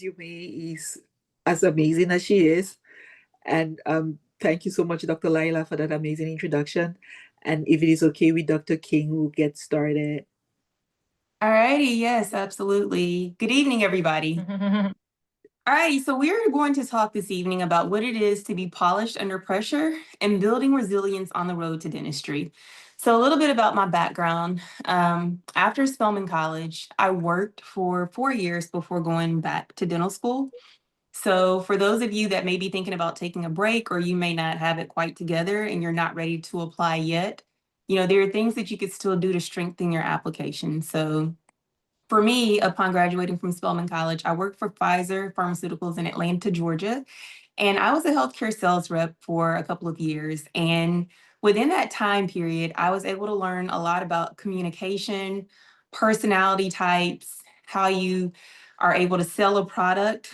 resume is as amazing as she is. And thank you so much, Dr. Laila, for that amazing introduction. And if it is okay with Dr. King, we'll get started. All righty, yes, absolutely. Good evening, everybody. All righty, so we are going to talk this evening about what it is to be polished under pressure and building resilience on the road to dentistry. So a little bit about my background. After Spelman College, I worked for 4 years before going back to dental school. So for those of you that may be thinking about taking a break or you may not have it quite together and you're not ready to apply yet, there are things that you could still do to strengthen your application. So for me, upon graduating from Spelman College, I worked for Pfizer Pharmaceuticals in Atlanta, Georgia, and I was a healthcare sales rep for a couple of years. And within that time period, I was able to learn a lot about communication, personality types, how you are able to sell a product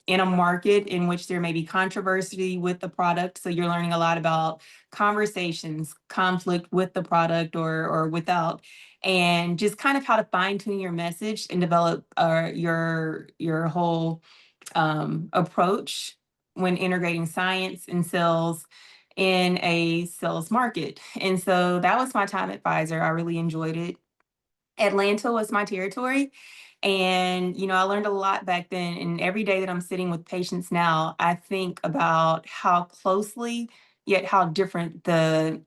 in a market in which there may be controversy with the product. So you're learning a lot about conversations, conflict with the product or without, and just kind of how to fine tune your message and develop your whole approach when integrating science and sales in a sales market. And so that was my time at Pfizer. I really enjoyed it. Atlanta was my territory. And, I learned a lot back then. And every day that I'm sitting with patients now, I think about how closely, yet how different the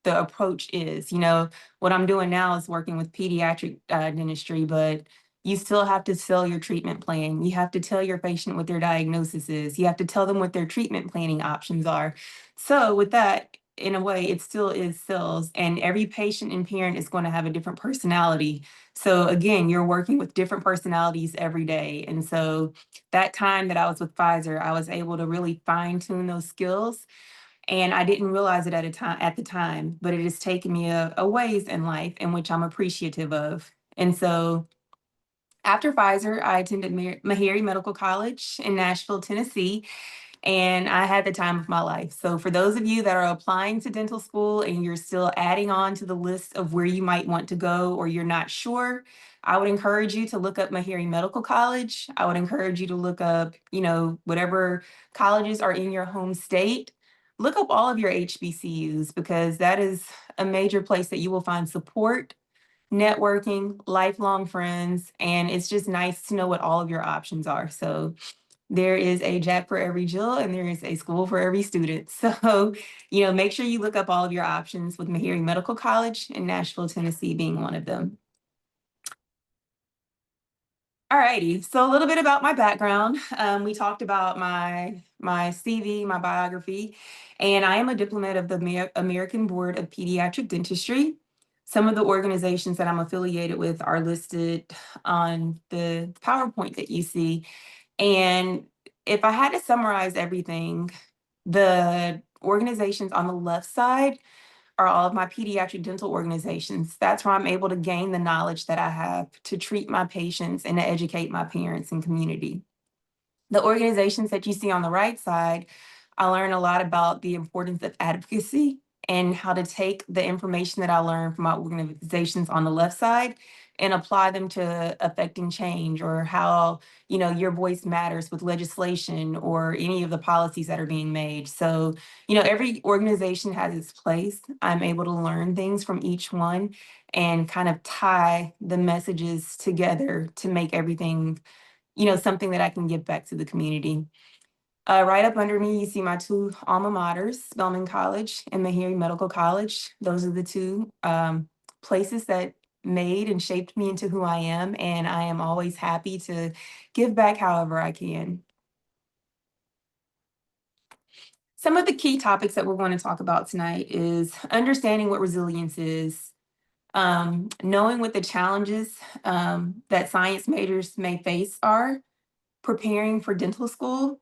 approach is. What I'm doing now is working with pediatric dentistry, but you still have to sell your treatment plan. You have to tell your patient what their diagnosis is. You have to tell them what their treatment planning options are. So with that, in a way, it still is sales, and every patient and parent is going to have a different personality. So again, you're working with different personalities every day. And so that time that I was with Pfizer, I was able to really fine tune those skills. And I didn't realize it at the time, but it has taken me a ways in life in which I'm appreciative of. And so after Pfizer, I attended Meharry Medical College in Nashville, Tennessee, and I had the time of my life. So for those of you that are applying to dental school and you're still adding on to the list of where you might want to go or you're not sure, I would encourage you to look up Meharry Medical College. I would encourage you to look up, whatever colleges are in your home state. Look up all of your HBCUs because that is a major place that you will find support, networking, lifelong friends, and it's just nice to know what all of your options are. So there is a Jack for every Jill and there is a school for every student. So, make sure you look up all of your options with Meharry Medical College in Nashville, Tennessee being one of them. All righty, so a little bit about my background. We talked about my CV, my biography, and I am a diplomate of the American Board of Pediatric Dentistry. Some of the organizations that I'm affiliated with are listed on the PowerPoint that you see. And if I had to summarize everything, the organizations on the left side are all of my pediatric dental organizations. That's where I'm able to gain the knowledge that I have to treat my patients and to educate my parents and community. The organizations that you see on the right side, I learn a lot about the importance of advocacy and how to take the information that I learned from my organizations on the left side and apply them to affecting change, or how, your voice matters with legislation or any of the policies that are being made. So, every organization has its place. I'm able to learn things from each one and kind of tie the messages together to make everything, something that I can give back to the community. Right up under me, you see my two alma maters, Spelman College and Meharry Medical College. Those are the two places that made and shaped me into who I am, and I am always happy to give back however I can. Some of the key topics that we're going to talk about tonight is understanding what resilience is, knowing what the challenges that science majors may face are, preparing for dental school,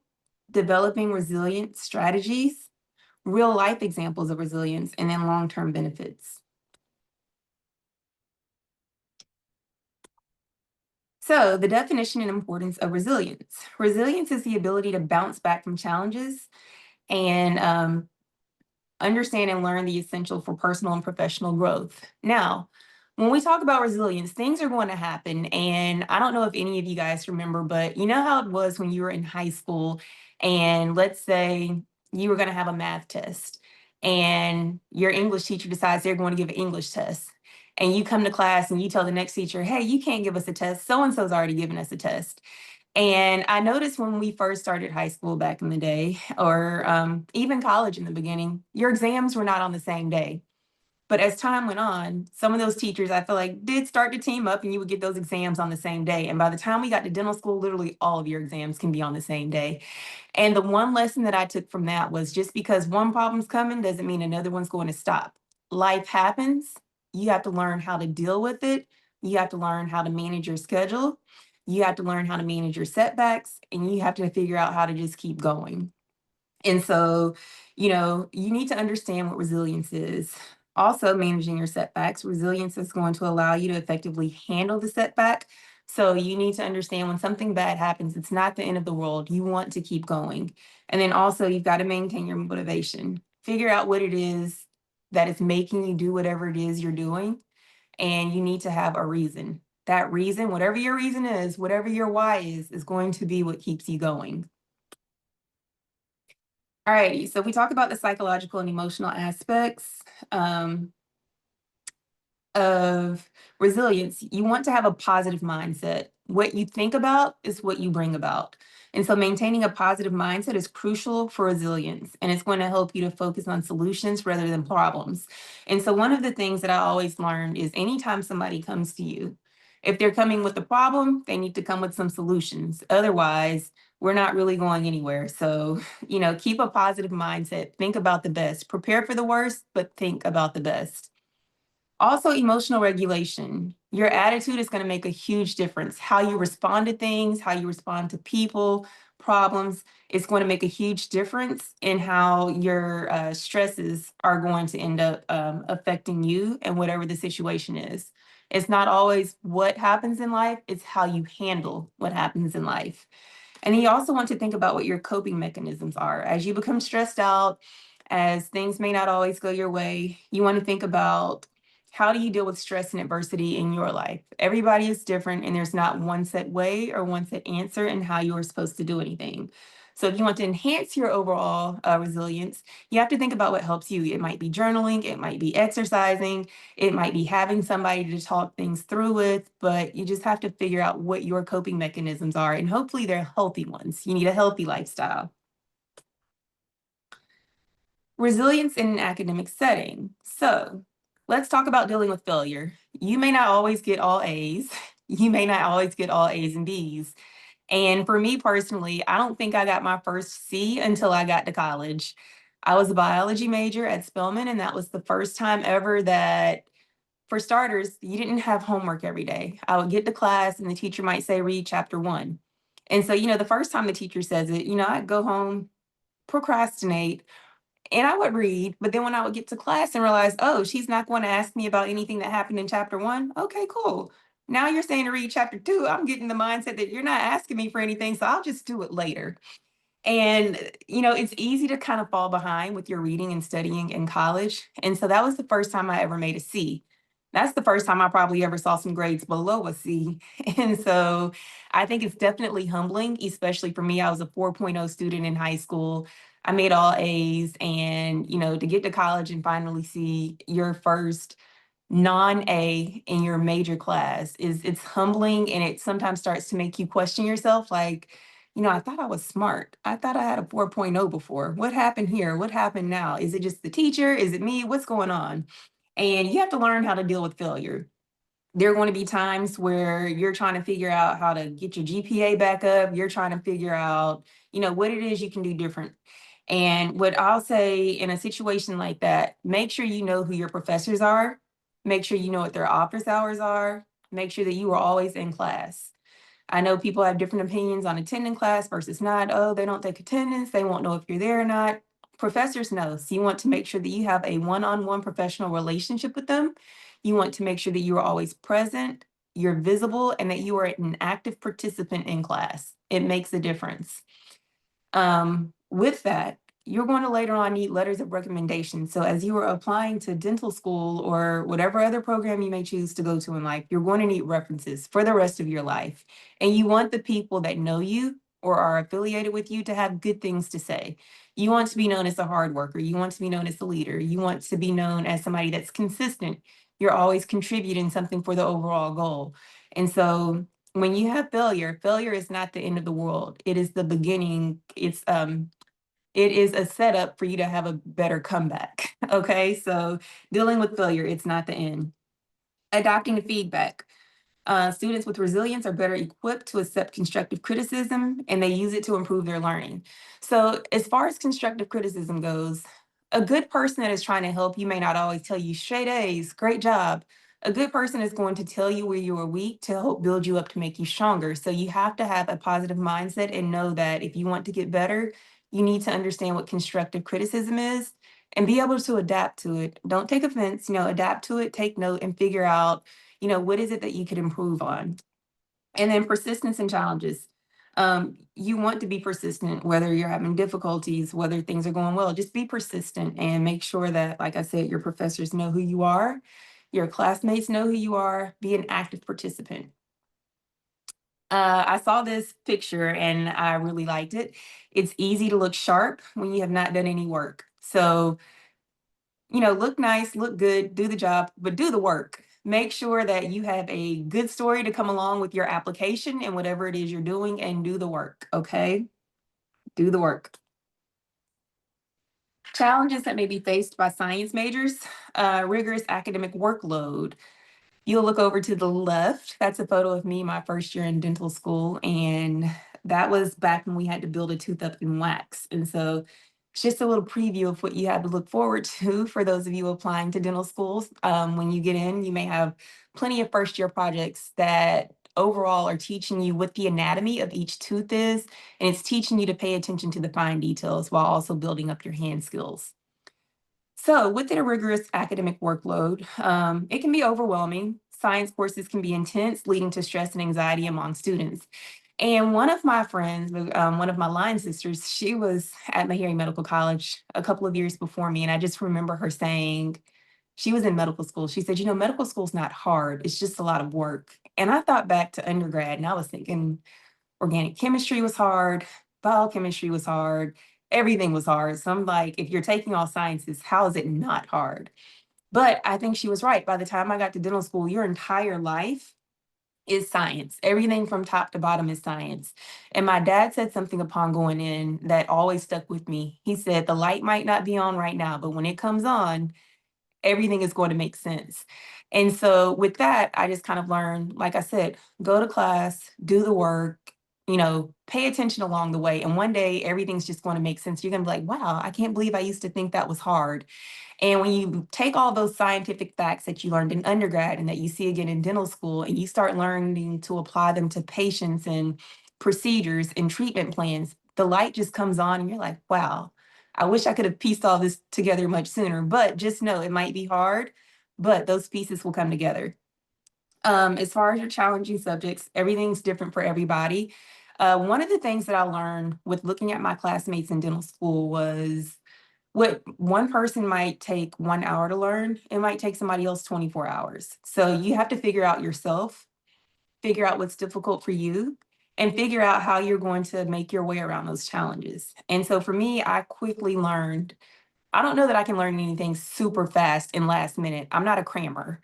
developing resilient strategies, real life examples of resilience, and then long-term benefits. So the definition and importance of resilience. Resilience is the ability to bounce back from challenges and understand and learn the essential for personal and professional growth. Now, when we talk about resilience, things are going to happen. And I don't know if any of you guys remember, but you know how it was when you were in high school and let's say you were going to have a math test and your English teacher decides they're going to give an English test. And you come to class and you tell the next teacher, hey, you can't give us a test. So-and-so's already given us a test. And I noticed when we first started high school back in the day, or even college in the beginning, your exams were not on the same day. But as time went on, some of those teachers, I feel like, did start to team up and you would get those exams on the same day. And by the time we got to dental school, literally all of your exams can be on the same day. And the one lesson that I took from that was just because one problem's coming doesn't mean another one's going to stop. Life happens. You have to learn how to deal with it. You have to learn how to manage your schedule. You have to learn how to manage your setbacks, and you have to figure out how to just keep going. And so, you need to understand what resilience is. Also, managing your setbacks. Resilience is going to allow you to effectively handle the setback. So you need to understand when something bad happens, it's not the end of the world. You want to keep going. And then also, you've got to maintain your motivation. Figure out what it is that is making you do whatever it is you're doing. And you need to have a reason. That reason, whatever your reason is, whatever your why is going to be what keeps you going. All righty, so if we talk about the psychological and emotional aspects of resilience, you want to have a positive mindset. What you think about is what you bring about. And so maintaining a positive mindset is crucial for resilience, and it's going to help you to focus on solutions rather than problems. And so one of the things that I always learned is anytime somebody comes to you, if they're coming with a problem, they need to come with some solutions. Otherwise, we're not really going anywhere. So, keep a positive mindset, think about the best, prepare for the worst, but think about the best. Also, emotional regulation. Your attitude is going to make a huge difference. How you respond to things, how you respond to people, problems, is going to make a huge difference in how your stresses are going to end up affecting you and whatever the situation is. It's not always what happens in life, it's how you handle what happens in life. And then you also want to think about what your coping mechanisms are. As you become stressed out, as things may not always go your way, you want to think about how do you deal with stress and adversity in your life? Everybody is different, and there's not one set way or one set answer in how you are supposed to do anything. So if you want to enhance your overall resilience, you have to think about what helps you. It might be journaling, it might be exercising, it might be having somebody to talk things through with, but you just have to figure out what your coping mechanisms are, and hopefully they're healthy ones. You need a healthy lifestyle. Resilience in an academic setting. So let's talk about dealing with failure. You may not always get all A's. You may not always get all A's and B's. And for me personally, I don't think I got my first C until I got to college. I was a biology major at Spelman, and that was the first time ever that, for starters, you didn't have homework every day. I would get to class and the teacher might say, read chapter 1. And so, the first time the teacher says it, I'd go home, procrastinate, and I would read, but then when I would get to class and realize, oh, she's not going to ask me about anything that happened in chapter 1. Okay, cool. Now you're saying to read chapter 2. I'm getting the mindset that you're not asking me for anything, so I'll just do it later. And, it's easy to kind of fall behind with your reading and studying in college. And so that was the first time I ever made a C. That's the first time I probably ever saw some grades below a C. And so I think it's definitely humbling, especially for me. I was a 4.0 student in high school. I made all A's, and, to get to college and finally see your first non-A in your major class it's humbling, and it sometimes starts to make you question yourself, like, I thought I was smart. I thought I had a 4.0 before. What happened here? What happened now? Is it just the teacher? Is it me? What's going on? And you have to learn how to deal with failure. There are going to be times where you're trying to figure out how to get your GPA back up. You're trying to figure out, what it is you can do different. And what I'll say in a situation like that, make sure you know who your professors are. Make sure you know what their office hours are. Make sure that you are always in class. I know people have different opinions on attending class versus not. Oh, they don't take attendance. They won't know if you're there or not. Professors know. So you want to make sure that you have a one-on-one professional relationship with them. You want to make sure that you are always present, you're visible, and that you are an active participant in class. It makes a difference. With that, you're going to later on need letters of recommendation. So as you are applying to dental school or whatever other program you may choose to go to in life, you're going to need references for the rest of your life. And you want the people that know you or are affiliated with you to have good things to say. You want to be known as a hard worker. You want to be known as a leader. You want to be known as somebody that's consistent. You're always contributing something for the overall goal. And so when you have failure, failure is not the end of the world. It is the beginning. It is a setup for you to have a better comeback. Okay, so dealing with failure, it's not the end. Adapting to feedback. Students with resilience are better equipped to accept constructive criticism, and they use it to improve their learning. So as far as constructive criticism goes, a good person that is trying to help you may not always tell you straight A's, great job. A good person is going to tell you where you are weak to help build you up to make you stronger. So you have to have a positive mindset and know that if you want to get better, you need to understand what constructive criticism is and be able to adapt to it. Don't take offense, adapt to it, take note, and figure out what is it that you could improve on? And then persistence and challenges. You want to be persistent, whether you're having difficulties, whether things are going well, just be persistent and make sure that, like I said, your professors know who you are, your classmates know who you are, be an active participant. I saw this picture and I really liked it. It's easy to look sharp when you have not done any work. So look nice, look good, do the job, but do the work. Make sure that you have a good story to come along with your application and whatever it is you're doing, and do the work, okay? Do the work. Challenges that may be faced by science majors, rigorous academic workload. You'll look over to the left. That's a photo of me my first year in dental school. And that was back when we had to build a tooth up in wax. And so it's just a little preview of what you have to look forward to for those of you applying to dental schools. When you get in, you may have plenty of first year projects that overall are teaching you what the anatomy of each tooth is. And it's teaching you to pay attention to the fine details while also building up your hand skills. So within a rigorous academic workload, it can be overwhelming. Science courses can be intense, leading to stress and anxiety among students. And one of my friends, one of my line sisters, she was at Meharry Medical College a couple of years before me. And I just remember her saying, she was in medical school. She said, medical school's not hard. It's just a lot of work. And I thought back to undergrad and I was thinking organic chemistry was hard, biochemistry was hard, everything was hard. So I'm like, if you're taking all sciences, how is it not hard? But I think she was right. By the time I got to dental school, your entire life is science. Everything from top to bottom is science. And my dad said something upon going in that always stuck with me. He said, the light might not be on right now, but when it comes on, everything is going to make sense. And so with that, I just kind of learned, like I said, go to class, do the work, pay attention along the way. And one day everything's just going to make sense. You're going to be like, wow, I can't believe I used to think that was hard. And when you take all those scientific facts that you learned in undergrad and that you see again in dental school, and you start learning to apply them to patients and procedures and treatment plans, the light just comes on and you're like, wow, I wish I could have pieced all this together much sooner. But just know it might be hard, but those pieces will come together. As far as your challenging subjects, everything's different for everybody. One of the things that I learned with looking at my classmates in dental school was what one person might take 1 hour to learn, it might take somebody else 24 hours. So you have to figure out yourself, figure out what's difficult for you, and figure out how you're going to make your way around those challenges. And so for me, I quickly learned, I don't know that I can learn anything super fast and last minute. I'm not a crammer.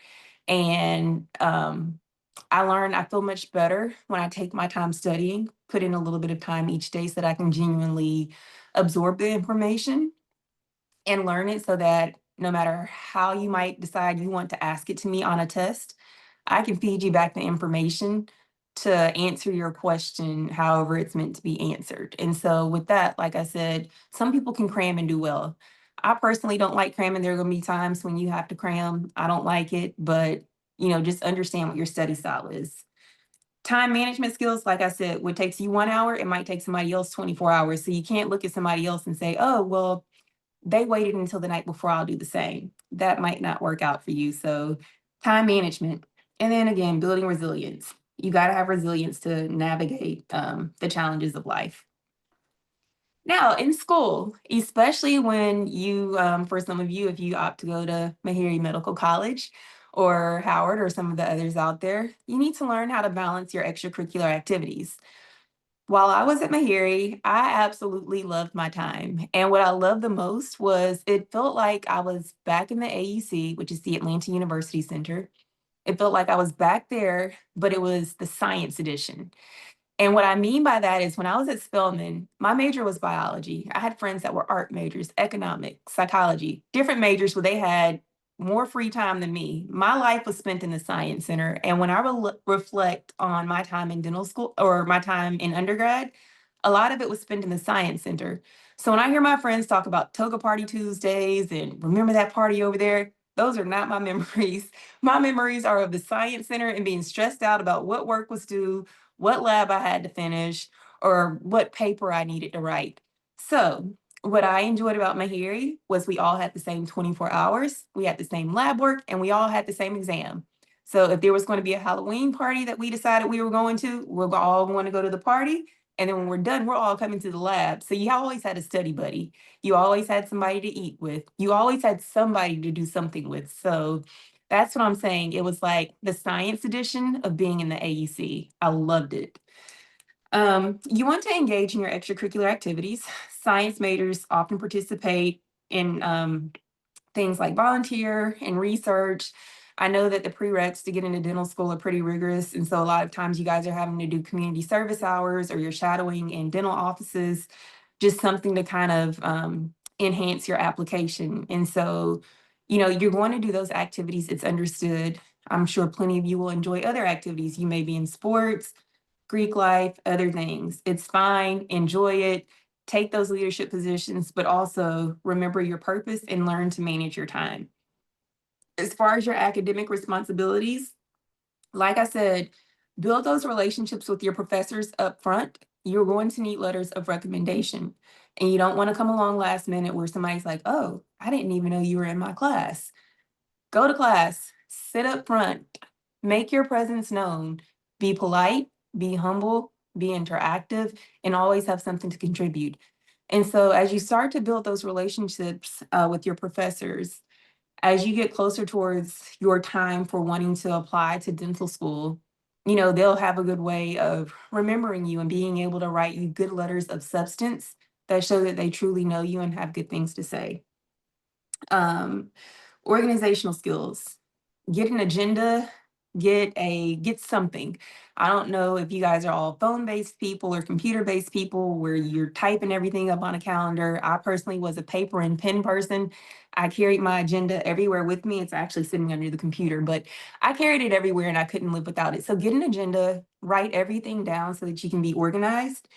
And I learned I feel much better when I take my time studying, put in a little bit of time each day so that I can genuinely absorb the information and learn it so that no matter how you might decide you want to ask it to me on a test, I can feed you back the information to answer your question however it's meant to be answered. And so with that, like I said, some people can cram and do well. I personally don't like cramming. There are going to be times when you have to cram. I don't like it, but just understand what your study style is. Time management skills, like I said, what takes you 1 hour, it might take somebody else 24 hours. So you can't look at somebody else and say, oh, well, they waited until the night before, I'll do the same. That might not work out for you. So time management. And then again, building resilience. You got to have resilience to navigate the challenges of life. Now, in school, especially when you, for some of you, if you opt to go to Meharry Medical College or Howard or some of the others out there, you need to learn how to balance your extracurricular activities. While I was at Meharry, I absolutely loved my time. And what I loved the most was it felt like I was back in the AUC, which is the Atlanta University Center. It felt like I was back there, but it was the science edition. And what I mean by that is when I was at Spelman, my major was biology. I had friends that were art majors, economics, psychology, different majors where they had more free time than me. My life was spent in the science center. And when I reflect on my time in dental school or my time in undergrad, a lot of it was spent in the science center. So when I hear my friends talk about toga party Tuesdays and remember that party over there, those are not my memories. My memories are of the science center and being stressed out about what work was due, what lab I had to finish, or what paper I needed to write. So what I enjoyed about Meharry was we all had the same 24 hours, we had the same lab work, and we all had the same exam. So if there was going to be a Halloween party that we decided we were going to, we're all going to go to the party. And then when we're done, we're all coming to the lab. So you always had a study buddy. You always had somebody to eat with. You always had somebody to do something with. So that's what I'm saying. It was like the science edition of being in the AUC. I loved it. You want to engage in your extracurricular activities. Science majors often participate in things like volunteer and research. I know that the prereqs to get into dental school are pretty rigorous. And so a lot of times you guys are having to do community service hours or you're shadowing in dental offices, just something to kind of enhance your application. And so, you're going to do those activities. It's understood. I'm sure plenty of you will enjoy other activities. You may be in sports, Greek life, other things. It's fine. Enjoy it. Take those leadership positions, but also remember your purpose and learn to manage your time. As far as your academic responsibilities, like I said, build those relationships with your professors up front. You're going to need letters of recommendation. And you don't want to come along last minute where somebody's like, oh, I didn't even know you were in my class. Go to class, sit up front, make your presence known, be polite, be humble, be interactive, and always have something to contribute. And so as you start to build those relationships with your professors, as you get closer towards your time for wanting to apply to dental school, they'll have a good way of remembering you and being able to write you good letters of substance that show that they truly know you and have good things to say. Organizational skills, get an agenda, get something. I don't know if you guys are all phone-based people or computer-based people where you're typing everything up on a calendar. I personally was a paper and pen person. I carried my agenda everywhere with me. It's actually sitting under the computer, but I carried it everywhere and I couldn't live without it. So get an agenda, write everything down so that you can be organized,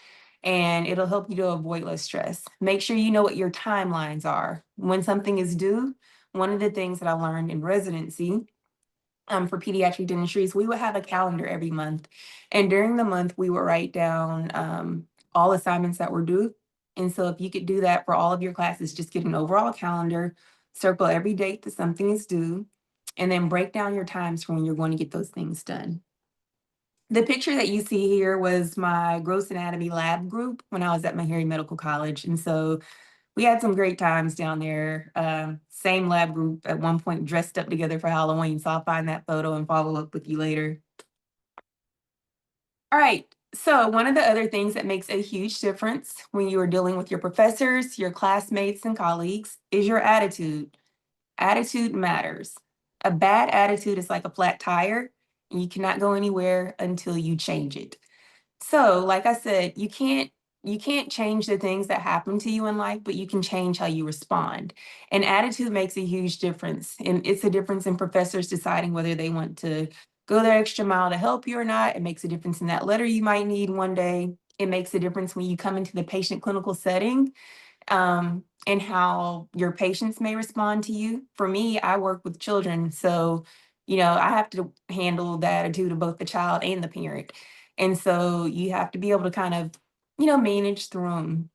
and it'll help you to avoid less stress. Make sure you know what your timelines are. When something is due, one of the things that I learned in residency for pediatric dentistry is we would have a calendar every month. And during the month, we would write down all assignments that were due. And so if you could do that for all of your classes, just get an overall calendar, circle every date that something is due, and then break down your times for when you're going to get those things done. The picture that you see here was my gross anatomy lab group when I was at Meharry Medical College. And so we had some great times down there. Same lab group at one point dressed up together for Halloween. So I'll find that photo and follow up with you later. All right. So one of the other things that makes a huge difference when you are dealing with your professors, your classmates, and colleagues is your attitude. Attitude matters. A bad attitude is like a flat tire, and you cannot go anywhere until you change it. So, like I said, you can't change the things that happen to you in life, but you can change how you respond. And attitude makes a huge difference. And it's a difference in professors deciding whether they want to go their extra mile to help you or not. It makes a difference in that letter you might need one day. It makes a difference when you come into the patient clinical setting, and how your patients may respond to you. For me, I work with children, so I have to handle the attitude of both the child and the parent. And so you have to be able to kind of, manage through them.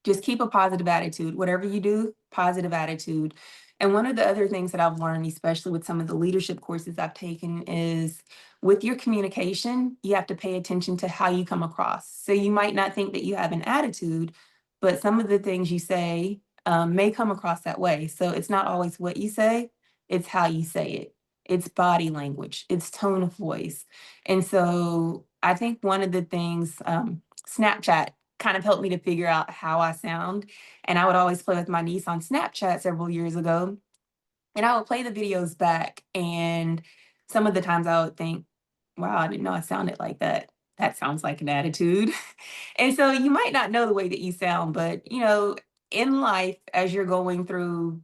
Just keep a positive attitude. Whatever you do, positive attitude. And one of the other things that I've learned, especially with some of the leadership courses I've taken, is with your communication, you have to pay attention to how you come across. So you might not think that you have an attitude, but some of the things you say may come across that way. So it's not always what you say, it's how you say it. It's body language, it's tone of voice. And so I think one of the things, Snapchat kind of helped me to figure out how I sound. And I would always play with my niece on Snapchat several years ago. And I would play the videos back. And some of the times I would think, wow, I didn't know I sounded like that. That sounds like an attitude. And so you might not know the way that you sound, but in life, as you're going through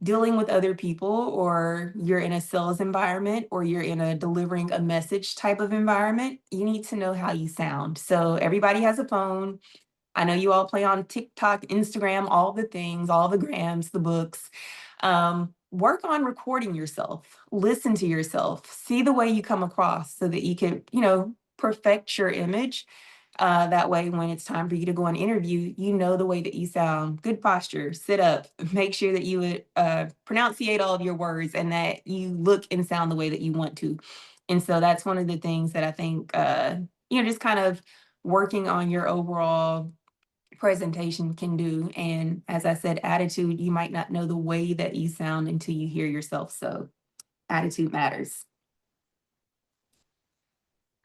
dealing with other people, or you're in a sales environment, or you're in a delivering a message type of environment, you need to know how you sound. So everybody has a phone. I know you all play on TikTok, Instagram, all the things, all the grams, the books. Work on recording yourself, listen to yourself, see the way you come across so that you can, perfect your image. That way, when it's time for you to go on interview, you know the way that you sound, good posture, sit up, make sure that you would pronunciate all of your words and that you look and sound the way that you want to. And so that's one of the things that I think, just kind of working on your overall presentation can do. And as I said, attitude, you might not know the way that you sound until you hear yourself. So attitude matters.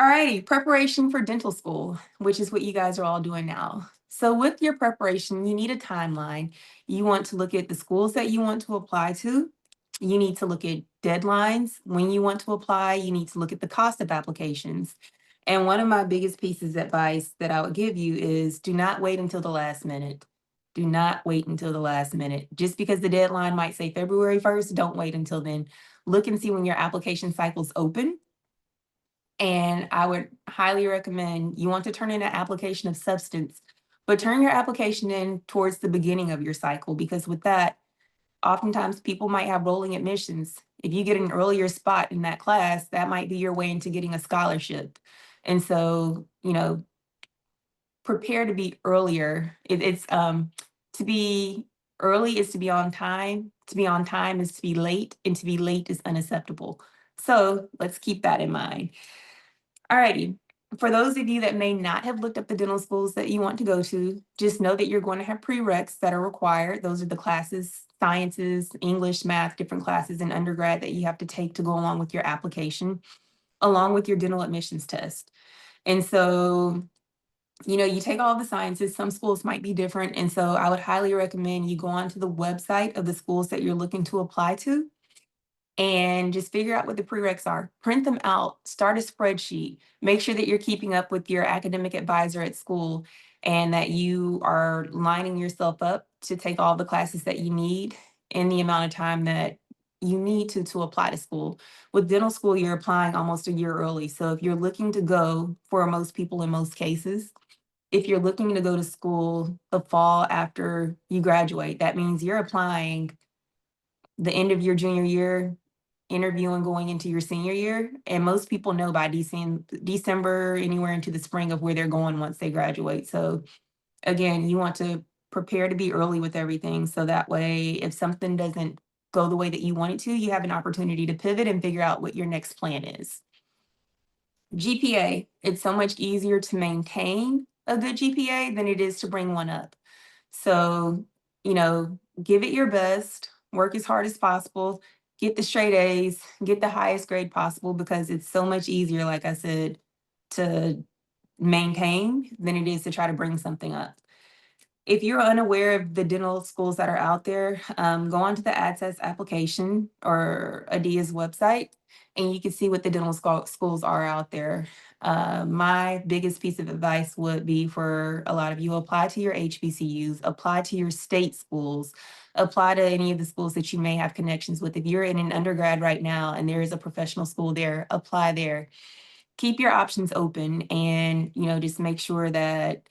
All righty, preparation for dental school, which is what you guys are all doing now. So with your preparation, you need a timeline. You want to look at the schools that you want to apply to. You need to look at deadlines. When you want to apply, you need to look at the cost of applications. And one of my biggest pieces of advice that I would give you is do not wait until the last minute. Do not wait until the last minute. Just because the deadline might say February 1st, don't wait until then. Look and see when your application cycle's open. And I would highly recommend, you want to turn in an application of substance, but turn your application in towards the beginning of your cycle, because with that, oftentimes people might have rolling admissions. If you get an earlier spot in that class, that might be your way into getting a scholarship. And so, prepare to be earlier. It's to be early is to be on time. To be on time is to be late, and to be late is unacceptable. So let's keep that in mind. All righty. For those of you that may not have looked up the dental schools that you want to go to, just know that you're going to have prereqs that are required. Those are the classes, sciences, English, math, different classes in undergrad that you have to take to go along with your application, along with your dental admissions test. And so, you take all the sciences. Some schools might be different. And so I would highly recommend you go onto the website of the schools that you're looking to apply to and just figure out what the prereqs are. Print them out, start a spreadsheet, make sure that you're keeping up with your academic advisor at school and that you are lining yourself up to take all the classes that you need in the amount of time that you need to apply to school. With dental school, you're applying almost a year early. So if you're looking to go, for most people in most cases, if you're looking to go to school the fall after you graduate, that means you're applying the end of your junior year, interviewing going into your senior year. And most people know by December, anywhere into the spring of where they're going once they graduate. So again, you want to prepare to be early with everything. So that way, if something doesn't go the way that you want it to, you have an opportunity to pivot and figure out what your next plan is. GPA, it's so much easier to maintain a good GPA than it is to bring one up. So, give it your best, work as hard as possible, get the straight A's, get the highest grade possible, because it's so much easier, like I said, to maintain than it is to try to bring something up. If you're unaware of the dental schools that are out there, go onto the ADSES application or ADIA's website, and you can see what the dental schools are out there. My biggest piece of advice would be for a lot of you, apply to your HBCUs, apply to your state schools, apply to any of the schools that you may have connections with. If you're in an undergrad right now and there is a professional school there, apply there. Keep your options open and, just make sure that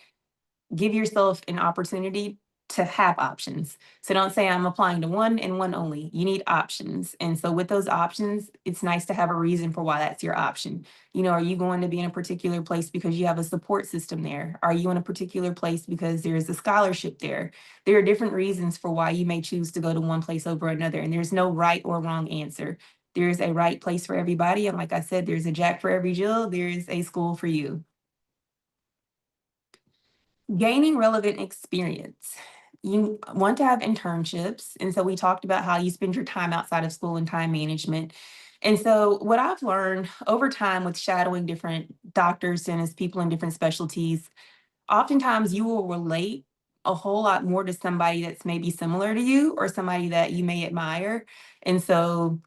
give yourself an opportunity to have options. So don't say I'm applying to one and one only. You need options. And so with those options, it's nice to have a reason for why that's your option. Are you going to be in a particular place because you have a support system there? Are you in a particular place because there's a scholarship there? There are different reasons for why you may choose to go to one place over another. And there's no right or wrong answer. There's a right place for everybody. And like I said, there's a Jack for every Jill. There's a school for you. Gaining relevant experience. You want to have internships. And so we talked about how you spend your time outside of school and time management. And so what I've learned over time with shadowing different doctors, dentists, people in different specialties, oftentimes you will relate a whole lot more to somebody that's maybe similar to you or somebody that you may admire. And so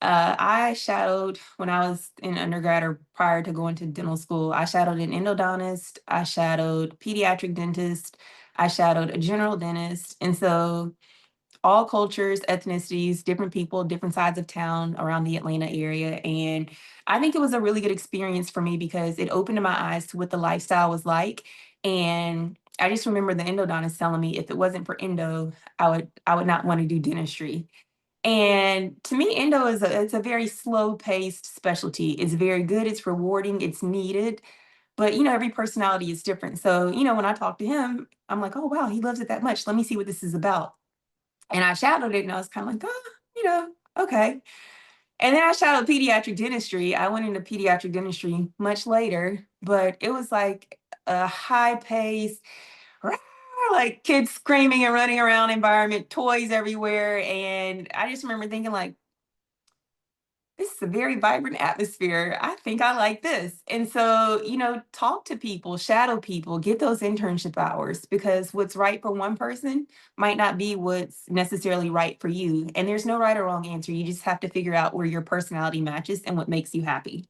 I shadowed when I was in undergrad or prior to going to dental school. I shadowed an endodontist, I shadowed pediatric dentist, I shadowed a general dentist. And so all cultures, ethnicities, different people, different sides of town around the Atlanta area. And I think it was a really good experience for me because it opened my eyes to what the lifestyle was like. And I just remember the endodontist telling me if it wasn't for endo, I would not want to do dentistry. And to me, endo is it's a very slow-paced specialty. It's very good, it's rewarding, it's needed, but, every personality is different. So, when I talked to him, I'm like, "Oh, wow, he loves it that much. Let me see what this is about." And I shadowed it, and I was kinda like, "Oh, okay." And then I shadowed pediatric dentistry. I went into pediatric dentistry much later, but it was like a high pace, like kids screaming and running around environment, toys everywhere. And I just remember thinking like, this is a very vibrant atmosphere. I think I like this. And so, talk to people, shadow people, get those internship hours because what's right for one person might not be what's necessarily right for you. And there's no right or wrong answer. You just have to figure out where your personality matches and what makes you happy.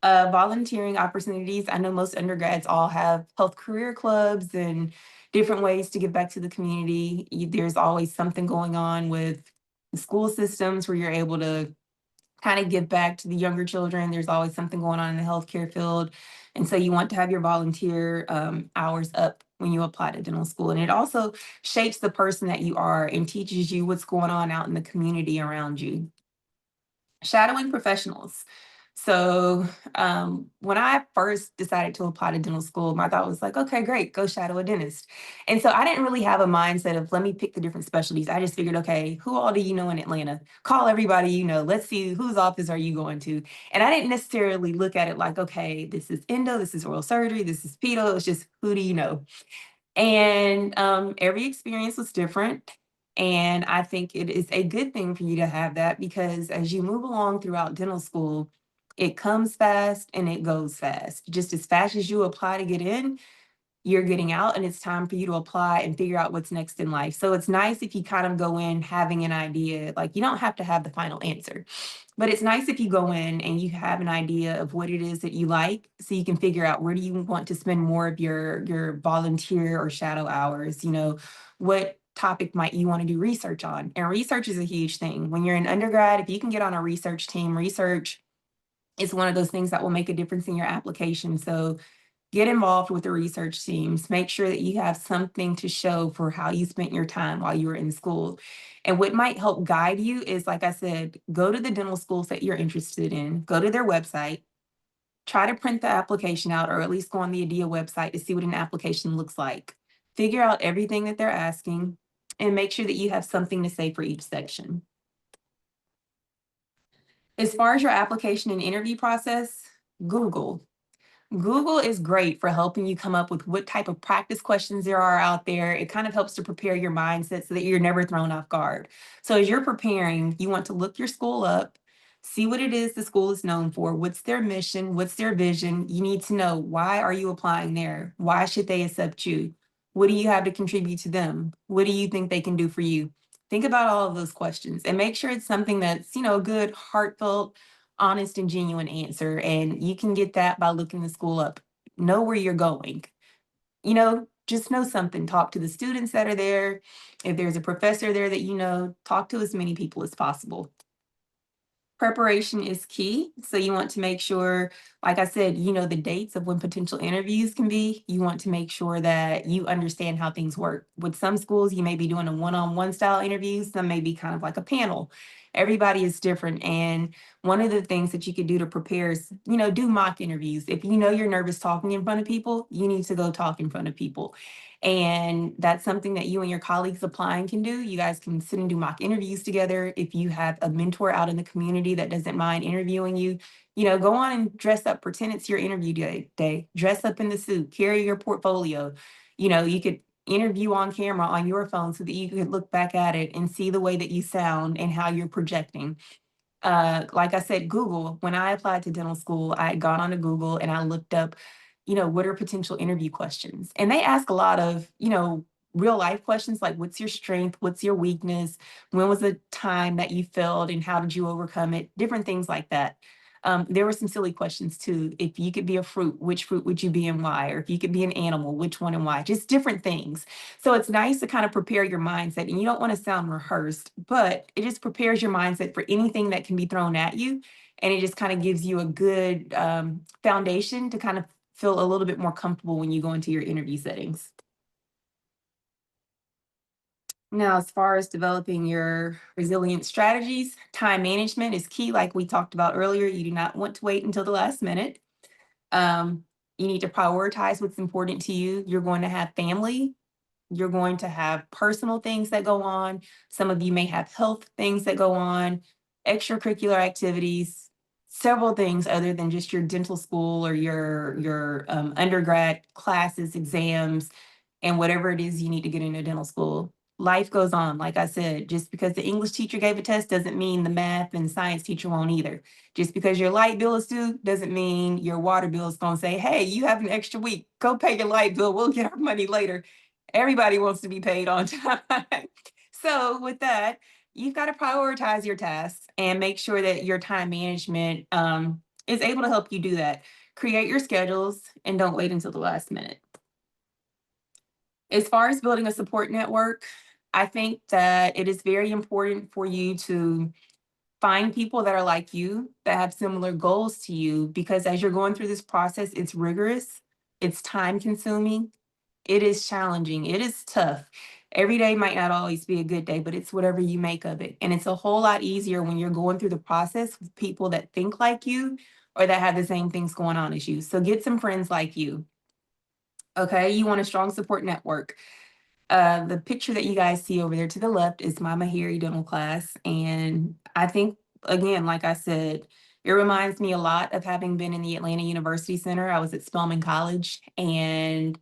Volunteering opportunities. I know most undergrads all have health career clubs and different ways to give back to the community. There's always something going on with the school systems where you're able to kind of give back to the younger children. There's always something going on in the healthcare field. And so you want to have your volunteer hours up when you apply to dental school. And it also shapes the person that you are and teaches you what's going on out in the community around you. Shadowing professionals. So when I first decided to apply to dental school, my thought was like, okay, great, go shadow a dentist. And so I didn't really have a mindset of let me pick the different specialties. I just figured, okay, who all do you know in Atlanta? Call everybody you know. Let's see whose office are you going to. And I didn't necessarily look at it like, okay, this is endo, this is oral surgery, this is pedo. It's just who do you know? And every experience was different. And I think it is a good thing for you to have that because as you move along throughout dental school, it comes fast and it goes fast. Just as fast as you apply to get in, you're getting out and it's time for you to apply and figure out what's next in life. So it's nice if you kind of go in having an idea, like you don't have to have the final answer, but it's nice if you go in and you have an idea of what it is that you like so you can figure out where do you want to spend more of your volunteer or shadow hours, what topic might you want to do research on? And research is a huge thing. When you're an undergrad, if you can get on a research team, research is one of those things that will make a difference in your application. So get involved with the research teams. Make sure that you have something to show for how you spent your time while you were in school. And what might help guide you is, like I said, go to the dental schools that you're interested in, go to their website, try to print the application out, or at least go on the ADIA website to see what an application looks like. Figure out everything that they're asking and make sure that you have something to say for each section. As far as your application and interview process, Google. Google is great for helping you come up with what type of practice questions there are out there. It kind of helps to prepare your mindset so that you're never thrown off guard. So as you're preparing, you want to look your school up, see what it is the school is known for, what's their mission, what's their vision. You need to know, why are you applying there? Why should they accept you? What do you have to contribute to them? What do you think they can do for you? Think about all of those questions and make sure it's something that's, a good, heartfelt, honest and genuine answer. And you can get that by looking the school up. Know where you're going. Just know something. Talk to the students that are there. If there's a professor there that talk to as many people as possible. Preparation is key. So you want to make sure, like I said, the dates of when potential interviews can be. You want to make sure that you understand how things work. With some schools, you may be doing a one-on-one style interview. Some may be kind of like a panel. Everybody is different. And one of the things that you could do to prepare is, do mock interviews. If you know you're nervous talking in front of people, you need to go talk in front of people. And that's something that you and your colleagues applying can do. You guys can sit and do mock interviews together. If you have a mentor out in the community that doesn't mind interviewing you, go on and dress up, pretend it's your interview day, dress up in the suit, carry your portfolio. You could interview on camera on your phone so that you could look back at it and see the way that you sound and how you're projecting. Like I said, Google, when I applied to dental school, I had gone on to Google and I looked up, what are potential interview questions? And they ask a lot of, real life questions like, what's your strength? What's your weakness? When was the time that you failed and how did you overcome it? Different things like that. There were some silly questions too. If you could be a fruit, which fruit would you be and why? Or if you could be an animal, which one and why? Just different things. So it's nice to kind of prepare your mindset, and you don't want to sound rehearsed, but it just prepares your mindset for anything that can be thrown at you. And it just kind of gives you a good foundation to kind of feel a little bit more comfortable when you go into your interview settings. Now, as far as developing your resilient strategies, time management is key. Like we talked about earlier, you do not want to wait until the last minute. You need to prioritize what's important to you. You're going to have family. You're going to have personal things that go on. Some of you may have health things that go on, extracurricular activities, several things other than just your dental school or your undergrad classes, exams, and whatever it is you need to get into dental school. Life goes on. Like I said, just because the English teacher gave a test doesn't mean the math and science teacher won't either. Just because your light bill is due doesn't mean your water bill is going to say, hey, you have an extra week. Go pay your light bill. We'll get our money later. Everybody wants to be paid on time. So with that, you've got to prioritize your tasks and make sure that your time management is able to help you do that. Create your schedules and don't wait until the last minute. As far as building a support network, I think that it is very important for you to find people that are like you, that have similar goals to you, because as you're going through this process, it's rigorous, it's time consuming, it is challenging, it is tough. Every day might not always be a good day, but it's whatever you make of it. And it's a whole lot easier when you're going through the process with people that think like you or that have the same things going on as you. So get some friends like you. Okay, you want a strong support network. The picture that you guys see over there to the left is my Meharry dental class. And I think, again, like I said, it reminds me a lot of having been in the Atlanta University Center. I was at Spelman College, and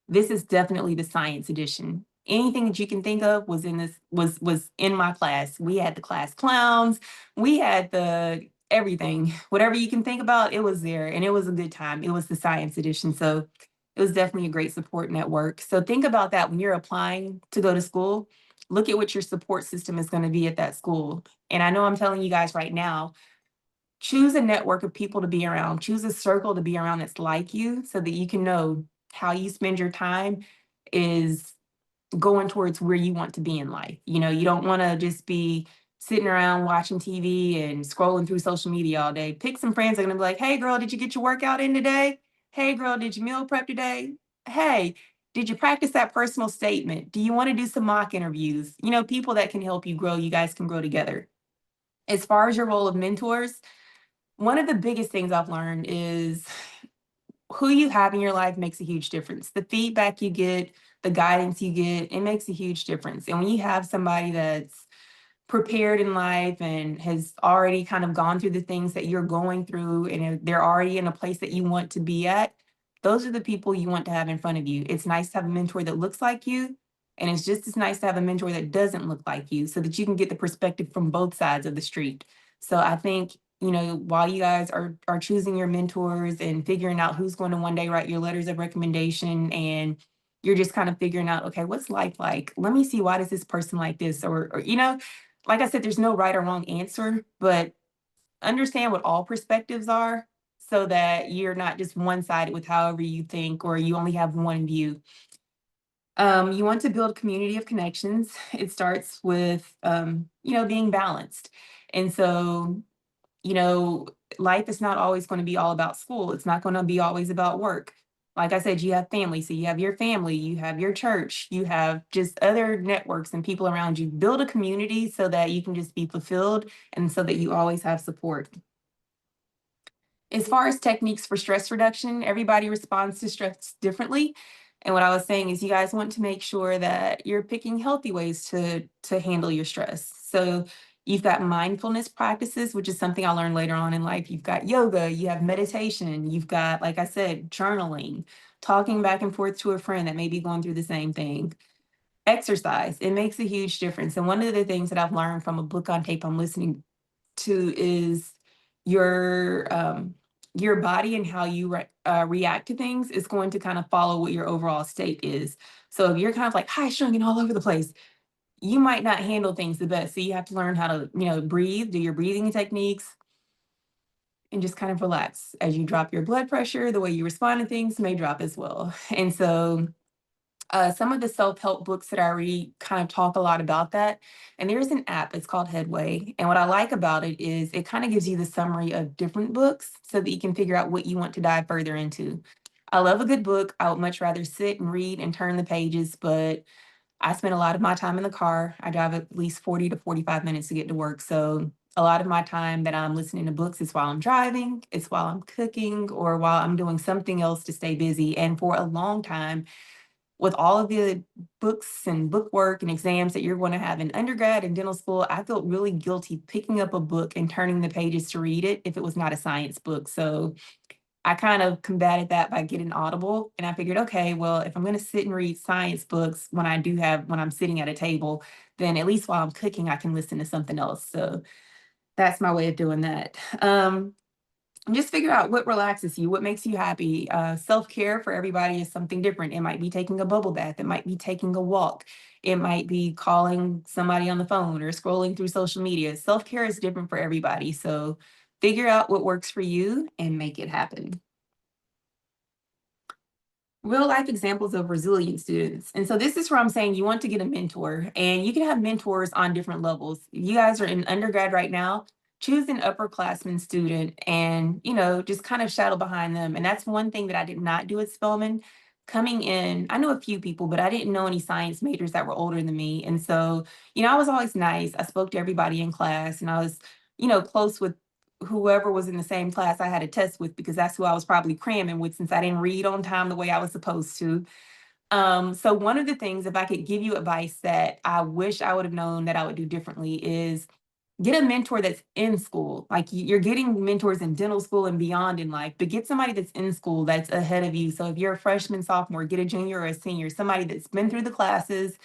this is definitely the science edition. Anything that you can think of was in this was in my class. We had the class clowns, we had the everything, whatever you can think about, it was there, and it was a good time. It was the science edition, so it was definitely a great support network. So think about that when you're applying to go to school. Look at what your support system is going to be at that school. And I know I'm telling you guys right now, choose a network of people to be around, choose a circle to be around that's like you so that you can know how you spend your time is going towards where you want to be in life. You don't want to just be sitting around watching TV and scrolling through social media all day. Pick some friends that are going to be like, hey, girl, did you get your workout in today? Hey, girl, did you meal prep today? Hey, did you practice that personal statement? Do you want to do some mock interviews? People that can help you grow, you guys can grow together. As far as your role of mentors, one of the biggest things I've learned is who you have in your life makes a huge difference. The feedback you get, the guidance you get, it makes a huge difference. And when you have somebody that's prepared in life and has already kind of gone through the things that you're going through, and they're already in a place that you want to be at, those are the people you want to have in front of you. It's nice to have a mentor that looks like you, and it's just as nice to have a mentor that doesn't look like you so that you can get the perspective from both sides of the street. So I think, while you guys are choosing your mentors and figuring out who's going to one day write your letters of recommendation, and you're just kind of figuring out, okay, what's life like? Let me see, why does this person like this? Or like I said, there's no right or wrong answer, but understand what all perspectives are so that you're not just one-sided with however you think, or you only have one view. You want to build a community of connections. It starts with, being balanced. And so, life is not always going to be all about school. It's not going to be always about work. Like I said, you have family. So you have your family, you have your church, you have just other networks and people around you. Build a community so that you can just be fulfilled and so that you always have support. As far as techniques for stress reduction, everybody responds to stress differently. And what I was saying is you guys want to make sure that you're picking healthy ways to handle your stress. So you've got mindfulness practices, which is something I learned later on in life. You've got yoga, you have meditation, you've got, like I said, journaling, talking back and forth to a friend that may be going through the same thing. Exercise, it makes a huge difference. And one of the things that I've learned from a book on tape I'm listening to is your body and how you react to things is going to kind of follow what your overall state is. So if you're kind of like high strung and all over the place, you might not handle things the best. So you have to learn how to, breathe, do your breathing techniques, and just kind of relax. As you drop your blood pressure, the way you respond to things may drop as well. And so some of the self-help books that I read kind of talk a lot about that. And there's an app, it's called Headway. And what I like about it is it kind of gives you the summary of different books so that you can figure out what you want to dive further into. I love a good book. I would much rather sit and read and turn the pages, but I spend a lot of my time in the car. I drive at least 40 to 45 minutes to get to work. So a lot of my time that I'm listening to books is while I'm driving, it's while I'm cooking, or while I'm doing something else to stay busy. And for a long time, with all of the books and book work and exams that you're going to have in undergrad and dental school, I felt really guilty picking up a book and turning the pages to read it if it was not a science book. So I kind of combated that by getting Audible. And I figured, okay, well, if I'm going to sit and read science books when I'm sitting at a table, then at least while I'm cooking, I can listen to something else. So that's my way of doing that. And just figure out what relaxes you, what makes you happy. Self-care for everybody is something different. It might be taking a bubble bath. It might be taking a walk. It might be calling somebody on the phone or scrolling through social media. Self-care is different for everybody. So figure out what works for you and make it happen. Real life examples of resilient students. And so this is where I'm saying you want to get a mentor, and you can have mentors on different levels. You guys are in undergrad right now, choose an upperclassman student and, just kind of shadow behind them. And that's one thing that I did not do at Spelman. Coming in, I know a few people, but I didn't know any science majors that were older than me. And so, I was always nice. I spoke to everybody in class, and I was, close with whoever was in the same class I had a test with, because that's who I was probably cramming with since I didn't read on time the way I was supposed to. So one of the things, if I could give you advice that I wish I would have known that I would do differently, is get a mentor that's in school. Like you're getting mentors in dental school and beyond in life, but get somebody that's in school that's ahead of you. So if you're a freshman, sophomore, get a junior or a senior, somebody that's been through the classes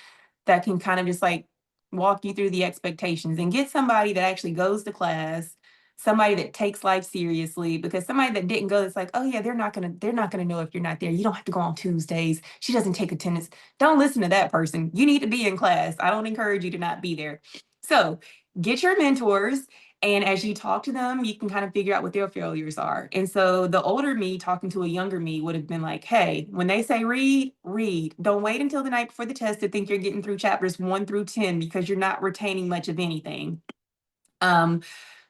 that can kind of just like walk you through the expectations, and get somebody that actually goes to class, somebody that takes life seriously, because somebody that didn't go, it's like, oh yeah, they're not gonna know if you're not there. You don't have to go on Tuesdays. She doesn't take attendance. Don't listen to that person. You need to be in class. I don't encourage you to not be there. So get your mentors, and as you talk to them, you can kind of figure out what their failures are. And so the older me talking to a younger me would have been like, hey, when they say read, read. Don't wait until the night before the test to think you're getting through chapters 1 through 10, because you're not retaining much of anything.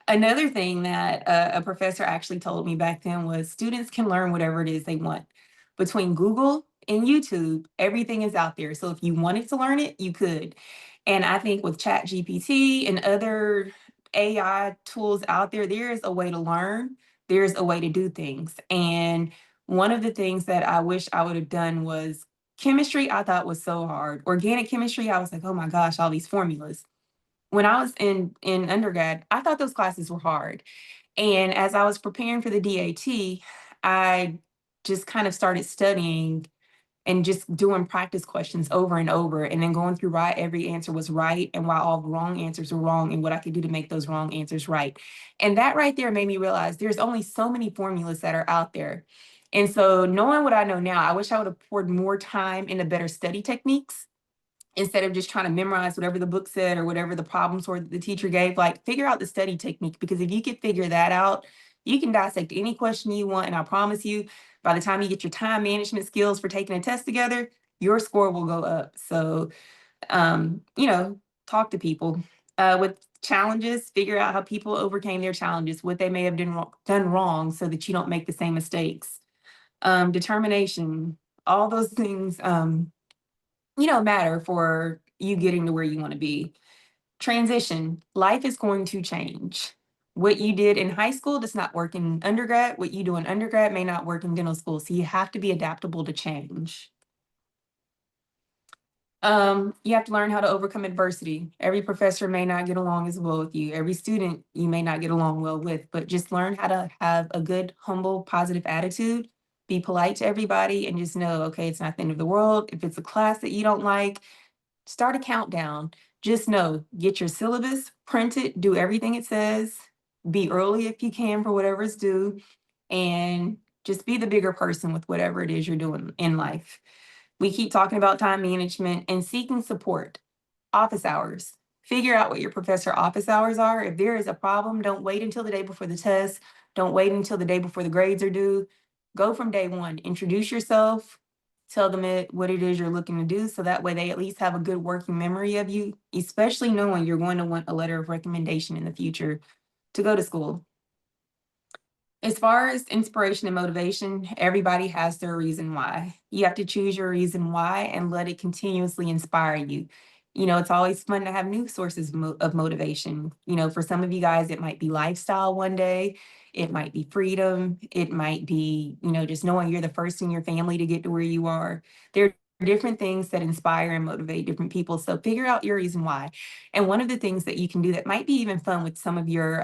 Another thing that a professor actually told me back then was students can learn whatever it is they want. Between Google and YouTube, everything is out there. So if you wanted to learn it, you could. And I think with Chat GPT and other AI tools out there, there is a way to learn. There's a way to do things. And one of the things that I wish I would have done was chemistry. I thought was so hard. Organic chemistry, I was like, oh my gosh, all these formulas. When I was in undergrad, I thought those classes were hard. And as I was preparing for the DAT, I just kind of started studying and just doing practice questions over and over, and then going through why every answer was right and why all the wrong answers were wrong and what I could do to make those wrong answers right. And that right there made me realize there's only so many formulas that are out there. And so knowing what I know now, I wish I would have poured more time into better study techniques instead of just trying to memorize whatever the book said or whatever the problems were that the teacher gave. Like, figure out the study technique, because if you can figure that out, you can dissect any question you want. And I promise you, by the time you get your time management skills for taking a test together, your score will go up. So, talk to people. With challenges, figure out how people overcame their challenges, what they may have done wrong so that you don't make the same mistakes. determination, all those things, matter for you getting to where you want to be. Transition, life is going to change. What you did in high school does not work in undergrad. What you do in undergrad may not work in dental school. So you have to be adaptable to change. You have to learn how to overcome adversity. Every professor may not get along as well with you. Every student you may not get along well with, but just learn how to have a good, humble, positive attitude. Be polite to everybody and just know, okay, it's not the end of the world. If it's a class that you don't like, start a countdown. Just know, get your syllabus, print it, do everything it says, be early if you can for whatever is due, and just be the bigger person with whatever it is you're doing in life. We keep talking about time management and seeking support. Office hours. Figure out what your professor office hours are. If there is a problem, don't wait until the day before the test. Don't wait until the day before the grades are due. Go from day one. Introduce yourself. Tell them what it is you're looking to do, so that way they at least have a good working memory of you, especially knowing you're going to want a letter of recommendation in the future to go to school. As far as inspiration and motivation, everybody has their reason why. You have to choose your reason why and let it continuously inspire you. It's always fun to have new sources of motivation. For some of you guys, it might be lifestyle one day. It might be freedom. It might be, just knowing you're the first in your family to get to where you are. There are different things that inspire and motivate different people. So figure out your reason why. And one of the things that you can do that might be even fun with some of your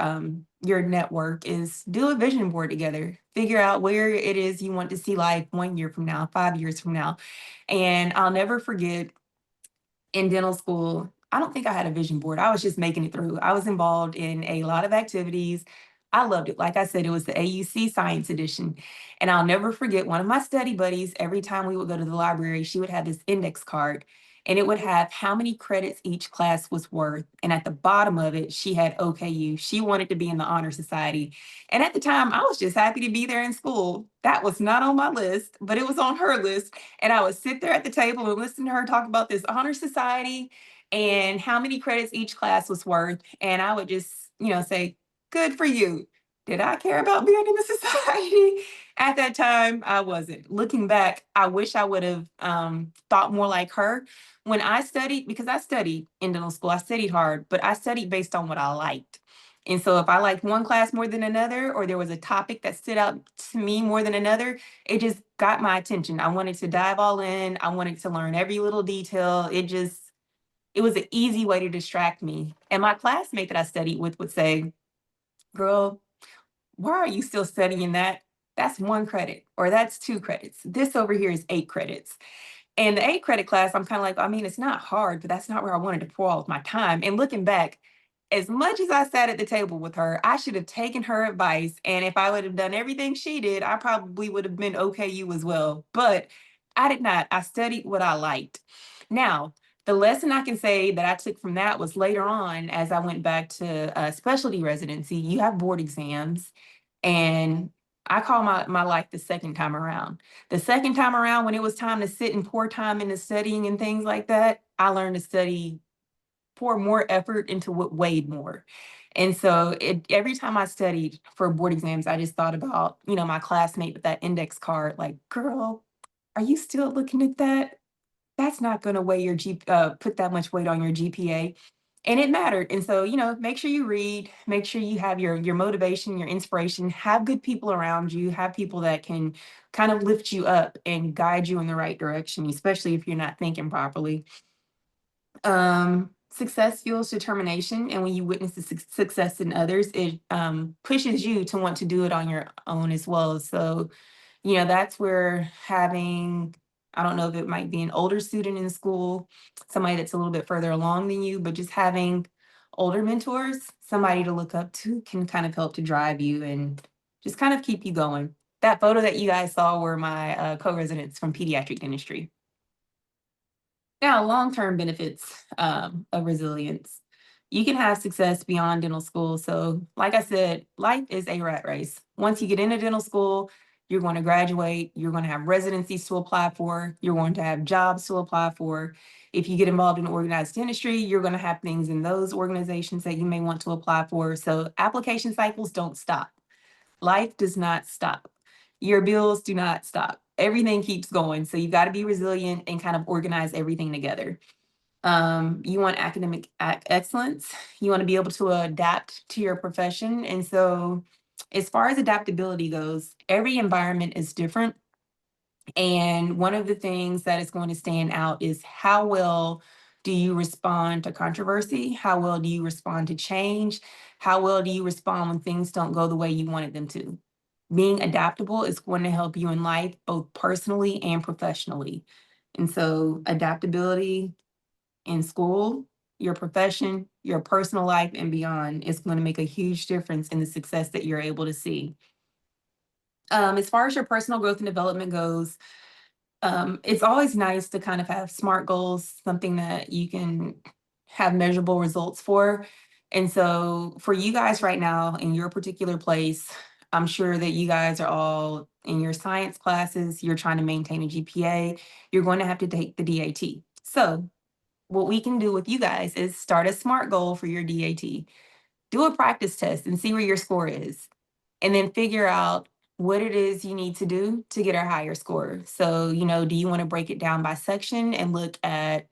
network is do a vision board together. Figure out where it is you want to see life 1 year from now, 5 years from now. And I'll never forget, in dental school, I don't think I had a vision board. I was just making it through. I was involved in a lot of activities. I loved it. Like I said, it was the AUC Science Edition. And I'll never forget, one of my study buddies, every time we would go to the library, she would have this index card, and it would have how many credits each class was worth. And at the bottom of it, she had OKU. She wanted to be in the Honor Society. And at the time, I was just happy to be there in school. That was not on my list, but it was on her list. And I would sit there at the table and listen to her talk about this honor society and how many credits each class was worth. And I would just, say, good for you. Did I care about being in the society? At that time, I wasn't. Looking back, I wish I would have thought more like her. When I studied, because I studied in dental school, I studied hard, but I studied based on what I liked. And so if I liked one class more than another, or there was a topic that stood out to me more than another, it just got my attention. I wanted to dive all in. I wanted to learn every little detail. It was an easy way to distract me. And my classmate that I studied with would say, girl, why are you still studying that? That's 1 credit, or that's 2 credits. This over here is 8 credits. And the 8 credit class, I'm kind of like, I mean, it's not hard, but that's not where I wanted to pour all of my time. And looking back, as much as I sat at the table with her, I should have taken her advice. And if I would have done everything she did, I probably would have been OKU as well. But I did not. I studied what I liked. Now, the lesson I can say that I took from that was later on, as I went back to specialty residency, you have board exams. And I call my life the second time around. The second time around, when it was time to sit and pour time into studying and things like that, I learned to study, pour more effort into what weighed more. And so every time I studied for board exams, I just thought about, my classmate with that index card, like, girl, are you still looking at that? That's not going to weigh put that much weight on your GPA. And it mattered. And so, make sure you read, make sure you have your motivation, your inspiration, have good people around you, have people that can kind of lift you up and guide you in the right direction, especially if you're not thinking properly. Success fuels determination. And when you witness the success in others, it pushes you to want to do it on your own as well. So, that's where having, I don't know if it might be an older student in school, somebody that's a little bit further along than you, but just having older mentors, somebody to look up to, can kind of help to drive you and just kind of keep you going. That photo that you guys saw were my co-residents from Pediatric Dentistry. Now, long-term benefits of resilience. You can have success beyond dental school. So like I said, life is a rat race. Once you get into dental school, you're going to graduate, you're going to have residencies to apply for, you're going to have jobs to apply for. If you get involved in organized dentistry, you're going to have things in those organizations that you may want to apply for. So application cycles don't stop. Life does not stop. your bills do not stop. Everything keeps going. So you've got to be resilient and kind of organize everything together. You want academic excellence. You want to be able to adapt to your profession. And so as far as adaptability goes, every environment is different. And one of the things that is going to stand out is how well do you respond to controversy? How well do you respond to change? How well do you respond when things don't go the way you wanted them to? Being adaptable is going to help you in life, both personally and professionally. And so adaptability in school, your profession, your personal life, and beyond is going to make a huge difference in the success that you're able to see. As far as your personal growth and development goes, it's always nice to kind of have SMART goals, something that you can have measurable results for. And so for you guys right now in your particular place, I'm sure that you guys are all in your science classes, you're trying to maintain a GPA, you're going to have to take the DAT. So what we can do with you guys is start a SMART goal for your DAT. Do a practice test and see where your score is, and then figure out what it is you need to do to get a higher score. So, do you want to break it down by section and look at,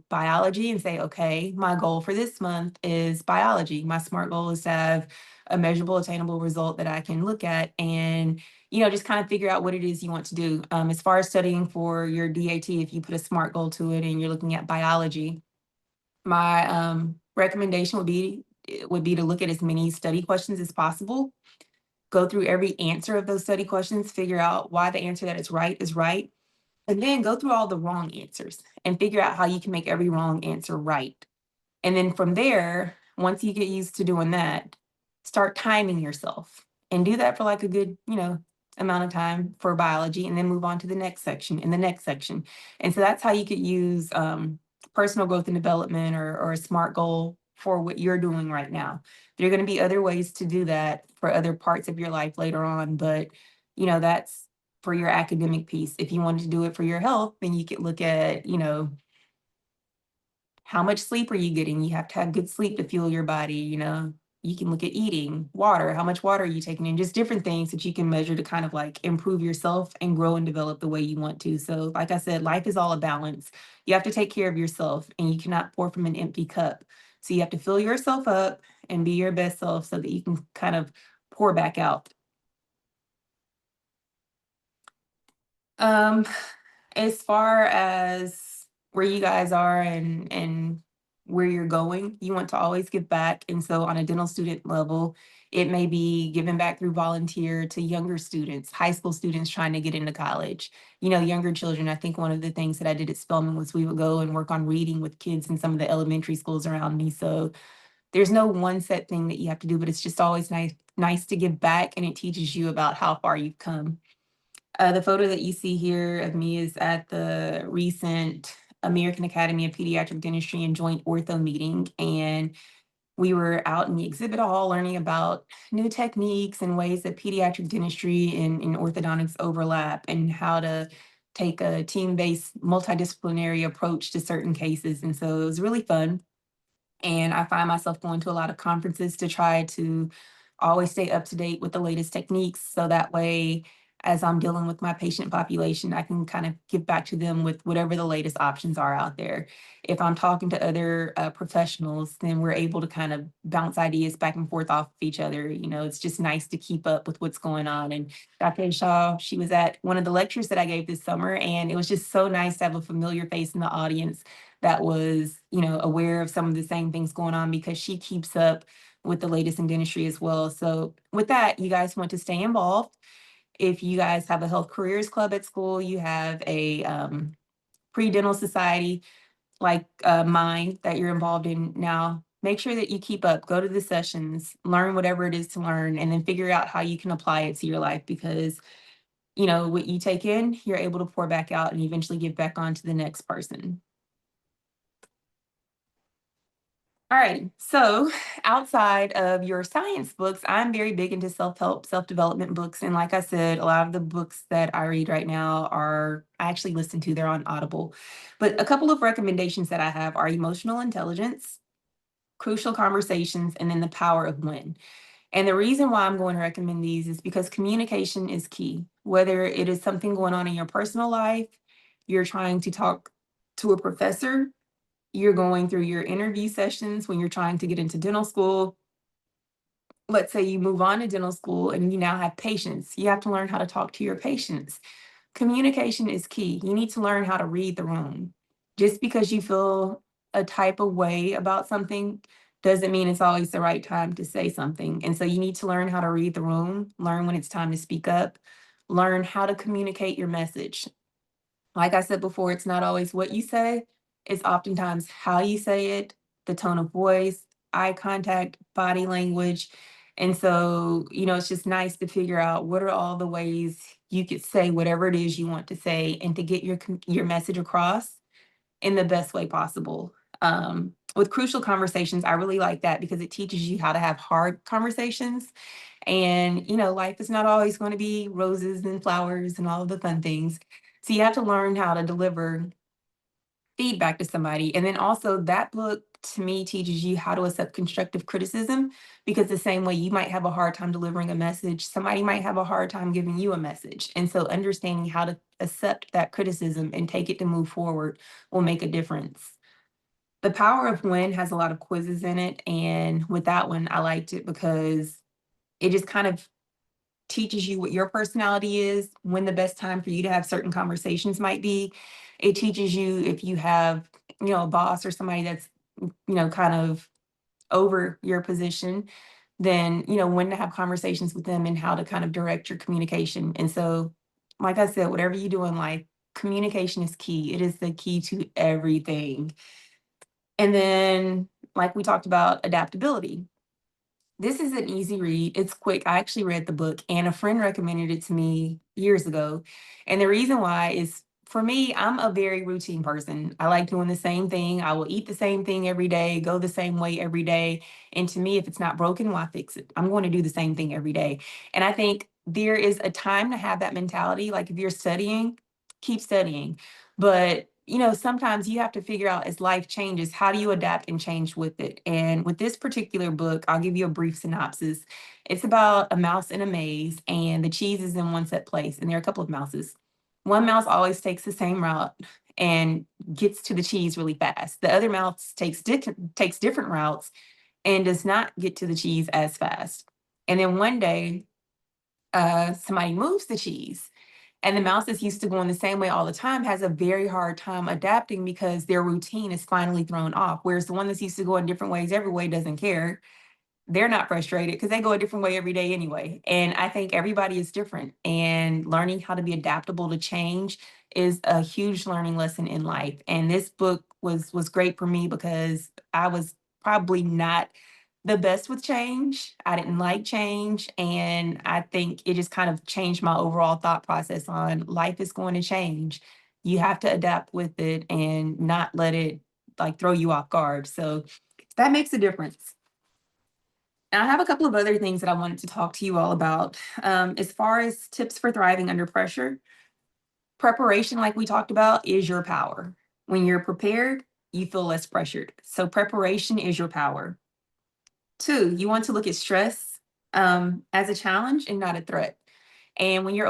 biology and say, okay, my goal for this month is biology. My SMART goal is to have a measurable, attainable result that I can look at and, just kind of figure out what it is you want to do. As far as studying for your DAT, if you put a SMART goal to it and you're looking at biology, my recommendation would be to look at as many study questions as possible, go through every answer of those study questions, figure out why the answer that is right, and then go through all the wrong answers and figure out how you can make every wrong answer right. And then from there, once you get used to doing that, start timing yourself and do that for like a good, amount of time for biology, and then move on to the next section and the next section. And so that's how you could use personal growth and development or a SMART goal for what you're doing right now. There are going to be other ways to do that for other parts of your life later on, but that's for your academic piece. If you wanted to do it for your health, then you could look at, how much sleep are you getting? You have to have good sleep to fuel your body. You can look at eating, water, how much water are you taking in, just different things that you can measure to kind of like improve yourself and grow and develop the way you want to. So like I said, life is all a balance. You have to take care of yourself and you cannot pour from an empty cup. So you have to fill yourself up and be your best self so that you can kind of pour back out. As far as where you guys are and where you're going, you want to always give back. And so on a dental student level, it may be giving back through volunteer to younger students, high school students trying to get into college, younger children. I think one of the things that I did at Spelman was we would go and work on reading with kids in some of the elementary schools around me. So there's no one set thing that you have to do, but it's just always nice to give back, and it teaches you about how far you've come. The photo that you see here of me is at the recent American Academy of Pediatric Dentistry and Joint Ortho meeting. And we were out in the exhibit hall learning about new techniques and ways that pediatric dentistry and orthodontics overlap, and how to take a team-based multidisciplinary approach to certain cases. And so it was really fun. And I find myself going to a lot of conferences to try to always stay up to date with the latest techniques. So that way, as I'm dealing with my patient population, I can kind of give back to them with whatever the latest options are out there. If I'm talking to other professionals, then we're able to kind of bounce ideas back and forth off of each other. It's just nice to keep up with what's going on. And Dr. Shaw, she was at one of the lectures that I gave this summer, and it was just so nice to have a familiar face in the audience that was, aware of some of the same things going on, because she keeps up with the latest in dentistry as well. So with that, you guys want to stay involved. If you guys have a health careers club at school, you have a pre-dental society like mine that you're involved in now, make sure that you keep up, go to the sessions, learn whatever it is to learn, and then figure out how you can apply it to your life, because what you take in, you're able to pour back out and eventually give back on to the next person. All right, so outside of your science books, I'm very big into self-help, self-development books. And like I said, a lot of the books that I read right now I actually listen to, they're on Audible. But a couple of recommendations that I have are Emotional Intelligence, Crucial Conversations, and then The Power of When. And the reason why I'm going to recommend these is because communication is key. Whether it is something going on in your personal life, you're trying to talk to a professor, you're going through your interview sessions when you're trying to get into dental school. Let's say you move on to dental school and you now have patients. You have to learn how to talk to your patients. Communication is key. You need to learn how to read the room. Just because you feel a type of way about something doesn't mean it's always the right time to say something. And so you need to learn how to read the room, learn when it's time to speak up, learn how to communicate your message. Like I said before, it's not always what you say, it's oftentimes how you say it, the tone of voice, eye contact, body language. And so, it's just nice to figure out what are all the ways you could say whatever it is you want to say and to get your message across in the best way possible. With crucial conversations, I really like that because it teaches you how to have hard conversations. And, life is not always going to be roses and flowers and all of the fun things. So you have to learn how to deliver feedback to somebody. And then also that book to me teaches you how to accept constructive criticism, because the same way you might have a hard time delivering a message, somebody might have a hard time giving you a message. And so understanding how to accept that criticism and take it to move forward will make a difference. The Power of When has a lot of quizzes in it. And with that one, I liked it because it just kind of teaches you what your personality is, when the best time for you to have certain conversations might be. It teaches you if you have, a boss or somebody that's, kind of over your position, then, when to have conversations with them and how to kind of direct your communication. And so, like I said, whatever you do in life, communication is key. It is the key to everything. And then, like we talked about, adaptability. This is an easy read. It's quick. I actually read the book and a friend recommended it to me years ago. And the reason why is, for me, I'm a very routine person. I like doing the same thing. I will eat the same thing every day, go the same way every day. And to me, if it's not broken, why fix it? I'm going to do the same thing every day. And I think there is a time to have that mentality. Like if you're studying, keep studying. But sometimes you have to figure out, as life changes, how do you adapt and change with it? And with this particular book, I'll give you a brief synopsis. It's about a mouse in a maze, and the cheese is in one set place, and there are a couple of mouses. One mouse always takes the same route and gets to the cheese really fast. The other mouse takes different routes and does not get to the cheese as fast. And then one day, somebody moves the cheese, and the mouse that's used to going the same way all the time has a very hard time adapting because their routine is finally thrown off. Whereas the one that's used to going different ways every way doesn't care. They're not frustrated because they go a different way every day anyway. And I think everybody is different, and learning how to be adaptable to change is a huge learning lesson in life. And this book was great for me because I was probably not the best with change. I didn't like change. And I think it just kind of changed my overall thought process on life is going to change. You have to adapt with it and not let it like throw you off guard. So that makes a difference. And I have a couple of other things that I wanted to talk to you all about. As far as tips for thriving under pressure, preparation, like we talked about, is your power. When you're prepared, you feel less pressured. So preparation is your power. 2, you want to look at stress as a challenge and not a threat. And when you're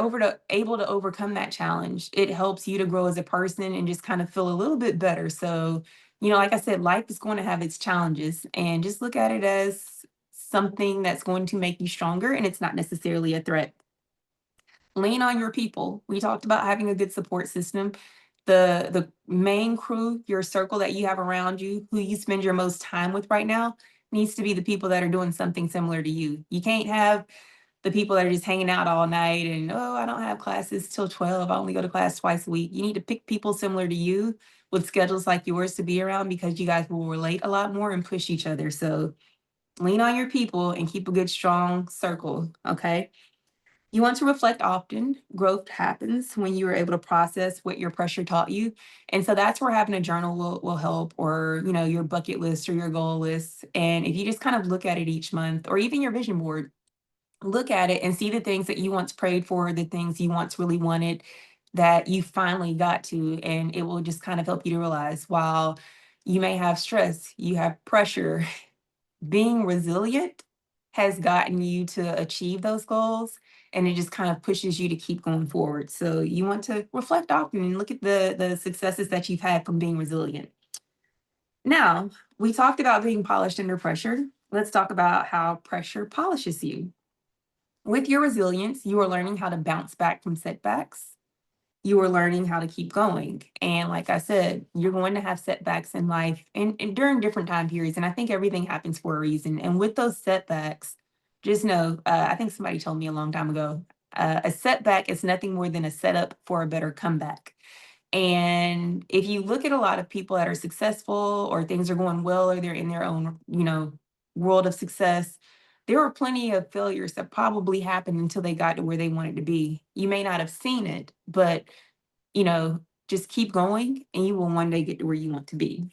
able to overcome that challenge, it helps you to grow as a person and just kind of feel a little bit better. So, like I said, life is going to have its challenges, and just look at it as something that's going to make you stronger, and it's not necessarily a threat. Lean on your people. We talked about having a good support system. The main crew, your circle that you have around you, who you spend your most time with right now, needs to be the people that are doing something similar to you. You can't have the people that are just hanging out all night and, oh, I don't have classes till 12. I only go to class twice a week. You need to pick people similar to you with schedules like yours to be around, because you guys will relate a lot more and push each other. So lean on your people and keep a good, strong circle. Okay. You want to reflect often. Growth happens when you are able to process what your pressure taught you. And so that's where having a journal will help, or, your bucket list or your goal list. And if you just kind of look at it each month, or even your vision board, look at it and see the things that you once prayed for, the things you once really wanted that you finally got to. And it will just kind of help you to realize, while you may have stress, you have pressure, being resilient has gotten you to achieve those goals, and it just kind of pushes you to keep going forward. So you want to reflect often and look at the successes that you've had from being resilient. Now, we talked about being polished under pressure. Let's talk about how pressure polishes you. With your resilience, you are learning how to bounce back from setbacks. You are learning how to keep going. And like I said, you're going to have setbacks in life and during different time periods. And I think everything happens for a reason. And with those setbacks, just know, I think somebody told me a long time ago, a setback is nothing more than a setup for a better comeback. And if you look at a lot of people that are successful or things are going well or they're in their own, world of success, there were plenty of failures that probably happened until they got to where they wanted to be. You may not have seen it, but just keep going and you will one day get to where you want to be.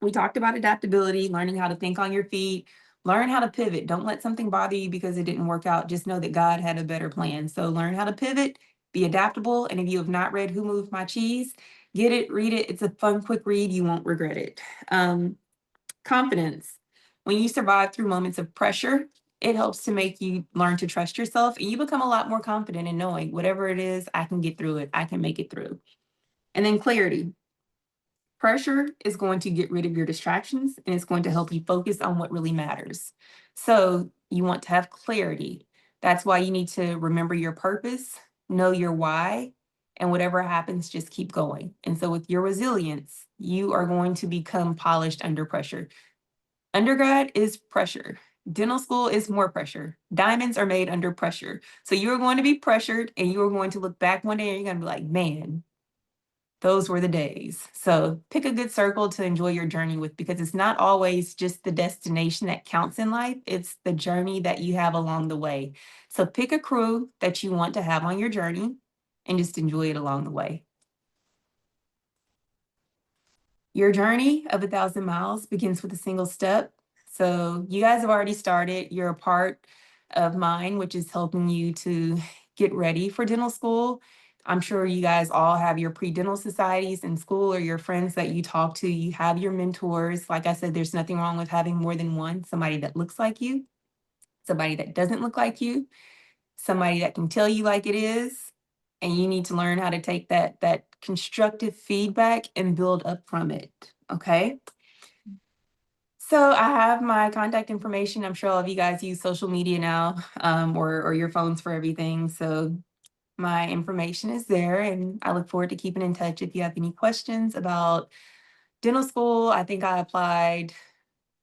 We talked about adaptability, learning how to think on your feet, learn how to pivot. Don't let something bother you because it didn't work out. Just know that God had a better plan. So learn how to pivot, be adaptable. And if you have not read Who Moved My Cheese, get it, read it. It's a fun, quick read. You won't regret it. Confidence. When you survive through moments of pressure, it helps to make you learn to trust yourself and you become a lot more confident in knowing whatever it is, I can get through it. I can make it through. And then clarity. Pressure is going to get rid of your distractions and it's going to help you focus on what really matters. So you want to have clarity. That's why you need to remember your purpose, know your why, and whatever happens, just keep going. And so with your resilience, you are going to become polished under pressure. Undergrad is pressure. Dental school is more pressure. Diamonds are made under pressure. So you're going to be pressured and you're going to look back one day and you're going to be like, man, those were the days. So pick a good circle to enjoy your journey with, because it's not always just the destination that counts in life. It's the journey that you have along the way. So pick a crew that you want to have on your journey and just enjoy it along the way. Your journey of 1,000 miles begins with a single step. So you guys have already started. You're a part of mine, which is helping you to get ready for dental school. I'm sure you guys all have your pre-dental societies in school or your friends that you talk to. You have your mentors. Like I said, there's nothing wrong with having more than one, somebody that looks like you, somebody that doesn't look like you, somebody that can tell you like it is. And you need to learn how to take that constructive feedback and build up from it, okay? So I have my contact information. I'm sure all of you guys use social media now, or your phones for everything. So my information is there and I look forward to keeping in touch if you have any questions about dental school. I think I applied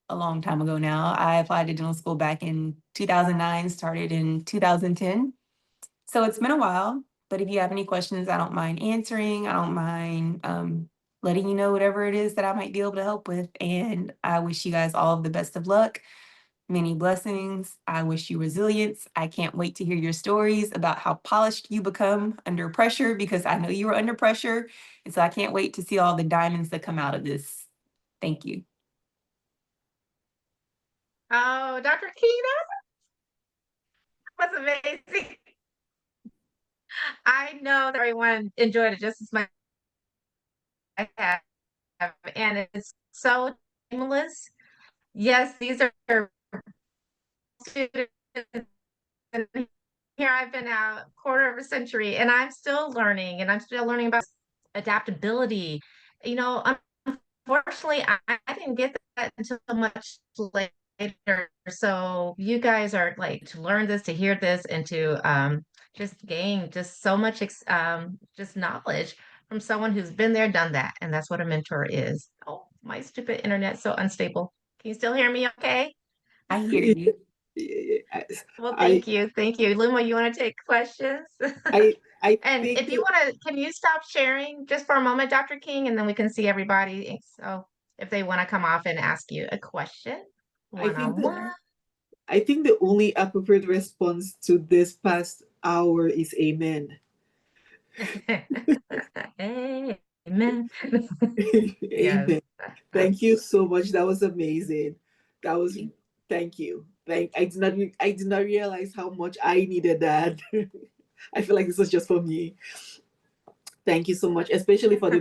a long time ago now. I applied to dental school back in 2009, started in 2010. So it's been a while, but if you have any questions, I don't mind answering. I don't mind letting you know whatever it is that I might be able to help with. And I wish you guys all of the best of luck, many blessings. I wish you resilience. I can't wait to hear your stories about how polished you become under pressure, because I know you were under pressure. And so I can't wait to see all the diamonds that come out of this. Thank you. Oh, Dr. King, that was amazing. I know that everyone enjoyed it just as much as I have, and it's so timeless. Yes, these are students, and here I've been a quarter of a century, and I'm still learning, and I'm still learning about adaptability. You know, unfortunately, I didn't get that until much later. So you guys are like to learn this, to hear this, and to just gain just so much just knowledge from someone who's been there, done that, and that's what a mentor is. Oh, my stupid internet so unstable. Can you still hear me? Okay. I hear you. Well, thank you, thank you, Luma. You want to take questions? I And think if you want to, can you stop sharing just for a moment, Dr. King, and then we can see everybody. So if they want to come off and ask you a question I one think on the one. I think the only appropriate response to this past hour is amen. Amen. Yes. Amen. Thank you so much. That was amazing. That was thank you. I did not realize how much I needed that. I feel like this was just for me. Thank you so much, especially for the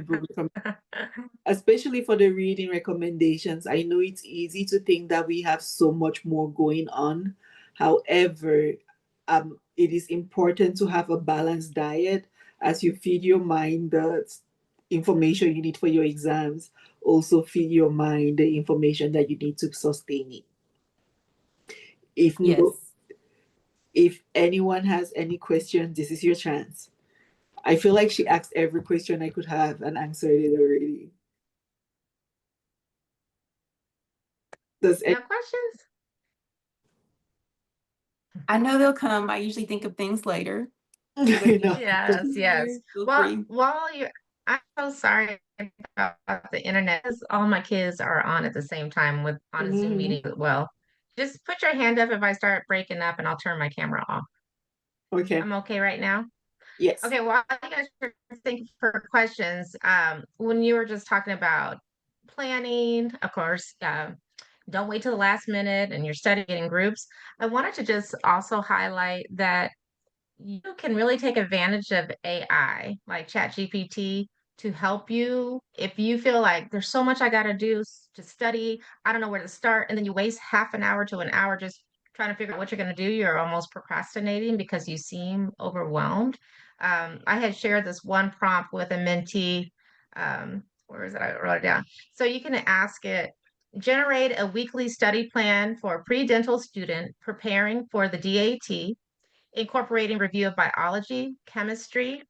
reading recommendations. I know it's easy to think that we have so much more going on, However, it is important to have a balanced diet as you feed your mind the information you need for your exams. Also, feed your mind the information that you need to sustain it. If Yes. if anyone has any questions, this is your chance. I feel like she asked every question I could have and answered it already. Does No questions? I know they'll come. I usually think of things later. I know. Yes, yes. Feel Well, free. while you're, I'm so sorry about the internet, 'cause all my kids are on at the same time with on a Zoom meeting as well. Just put your hand up if I start breaking up and I'll turn my camera off. Okay. I'm okay right now? Yes. Okay, while you guys are thinking for questions, when you were just talking about planning, of course, don't wait till the last minute and you're studying in groups. I wanted to just also highlight that you can really take advantage of AI like ChatGPT to help you if you feel like there's so much I got to do to study. I don't know where to start. And then you waste half an hour to an hour just trying to figure out what you're going to do. You're almost procrastinating because you seem overwhelmed. I had shared this one prompt with a mentee. Where is it? I wrote it down. So you can ask it, generate a weekly study plan for a pre-dental student preparing for the DAT, incorporating review of biology, chemistry,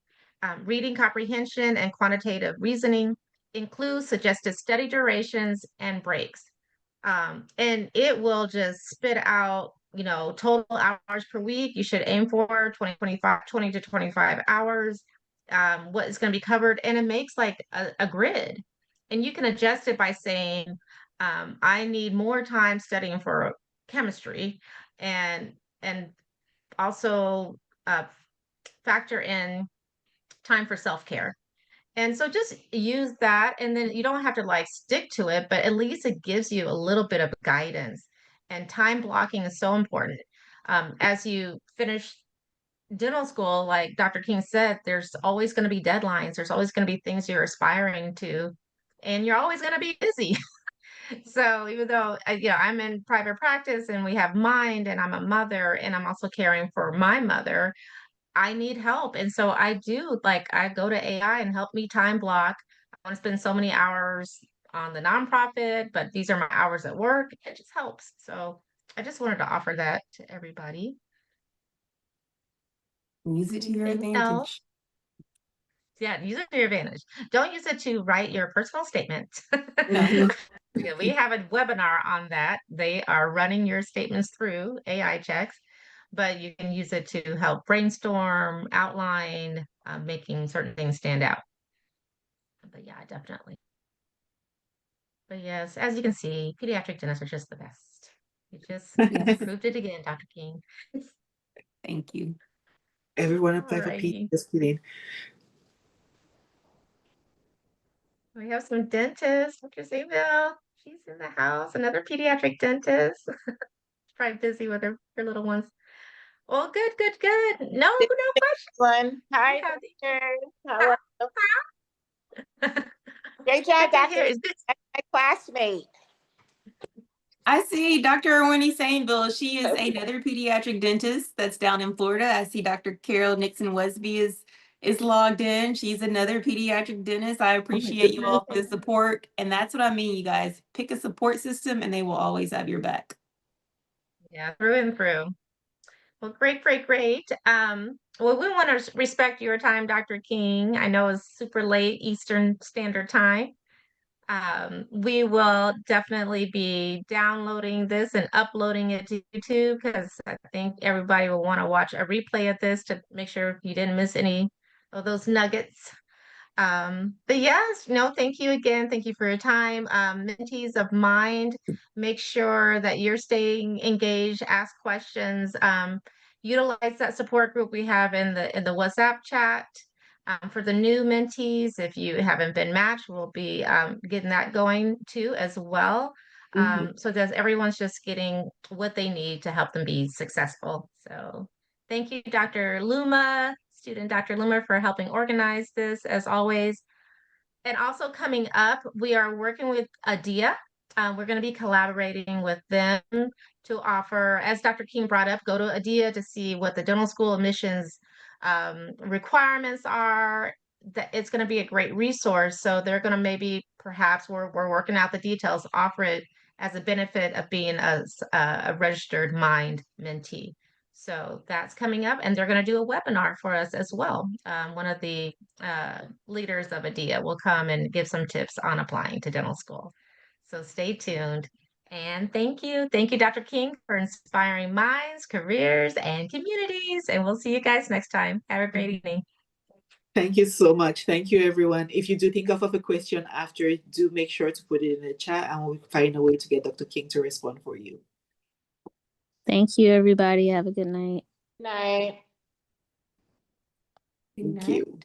reading comprehension, and quantitative reasoning, includes suggested study durations and breaks. And it will just spit out, total hours per week. You should aim for 20 to 25 hours, what is going to be covered. And it makes like a grid. And you can adjust it by saying, I need more time studying for chemistry and also factor in time for self-care. And so just use that, and then you don't have to like stick to it, but at least it gives you a little bit of guidance. And time blocking is so important. As you finish dental school, like Dr. King said, there's always going to be deadlines. There's always going to be things you're aspiring to, and you're always going to be busy. So even though I'm in private practice and we have Mind, and I'm a mother, and I'm also caring for my mother, I need help. And so I go to AI and help me time block. I want to spend so many hours on the nonprofit, but these are my hours at work. It just helps. So I just wanted to offer that to everybody. Use it to your Anything else? advantage. Yeah, use it to your advantage. Don't use it to write your personal statement. No. Yeah, we have a webinar on that. They are running your statements through AI checks, but you can use it to help brainstorm, outline, making certain things stand out. But yeah, definitely. But yes, as you can see, pediatric dentists are just the best. You just Yes. proved it again, Dr. King. Thank you. Everyone apply for Alrighty. P. Just kidding. We have some dentists. Dr. Sayville, she's in the house. Another pediatric dentist. She's probably busy with her little ones. Well, good, good, good. No questions. Hi, Have doctor. How are you? Great good job, to Dr. hear. Is this That's my classmate. I see Dr. Winnie Sainville. She is another pediatric dentist that's down in Florida. I see Dr. Carol Nixon Wesby is logged in. She's another pediatric dentist. I appreciate you all for the support. And that's what I mean, you guys. Pick a support system and they will always have your back. Yeah, through and through. Well, great, great, great. Well, we want to respect your time, Dr. King. I know it's super late Eastern Standard Time. We will definitely be downloading this and uploading it to YouTube because I think everybody will want to watch a replay of this to make sure you didn't miss any of those nuggets. But yes, no, thank you again. Thank you for your time. Mentees of Mind, make sure that you're staying engaged, ask questions, utilize that support group we have in the WhatsApp chat. For the new mentees, if you haven't been matched, we'll be getting that going too as well. So that everyone's just getting what they need to help them be successful. So thank you, Dr. Luma, student Dr. Luma, for helping organize this as always. And also coming up, we are working with ADIA, We're going to be collaborating with them to offer, as Dr. King brought up, go to ADIA to see what the dental school admissions requirements are. That it's going to be a great resource. So they're going to maybe, perhaps we're working out the details, offer it as a benefit of being a registered MIND mentee. So that's coming up, and they're going to do a webinar for us as well. One of the leaders of ADIA will come and give some tips on applying to dental school. So stay tuned. And thank you. Thank you, Dr. King, for inspiring minds, careers, and communities. And we'll see you guys next time. Have a great evening. Thank you so much. Thank you, everyone. If you do think of a question after, do make sure to put it in the chat and we'll find a way to get Dr. King to respond for you. Thank you, everybody. Have a good night. Night. Thank you.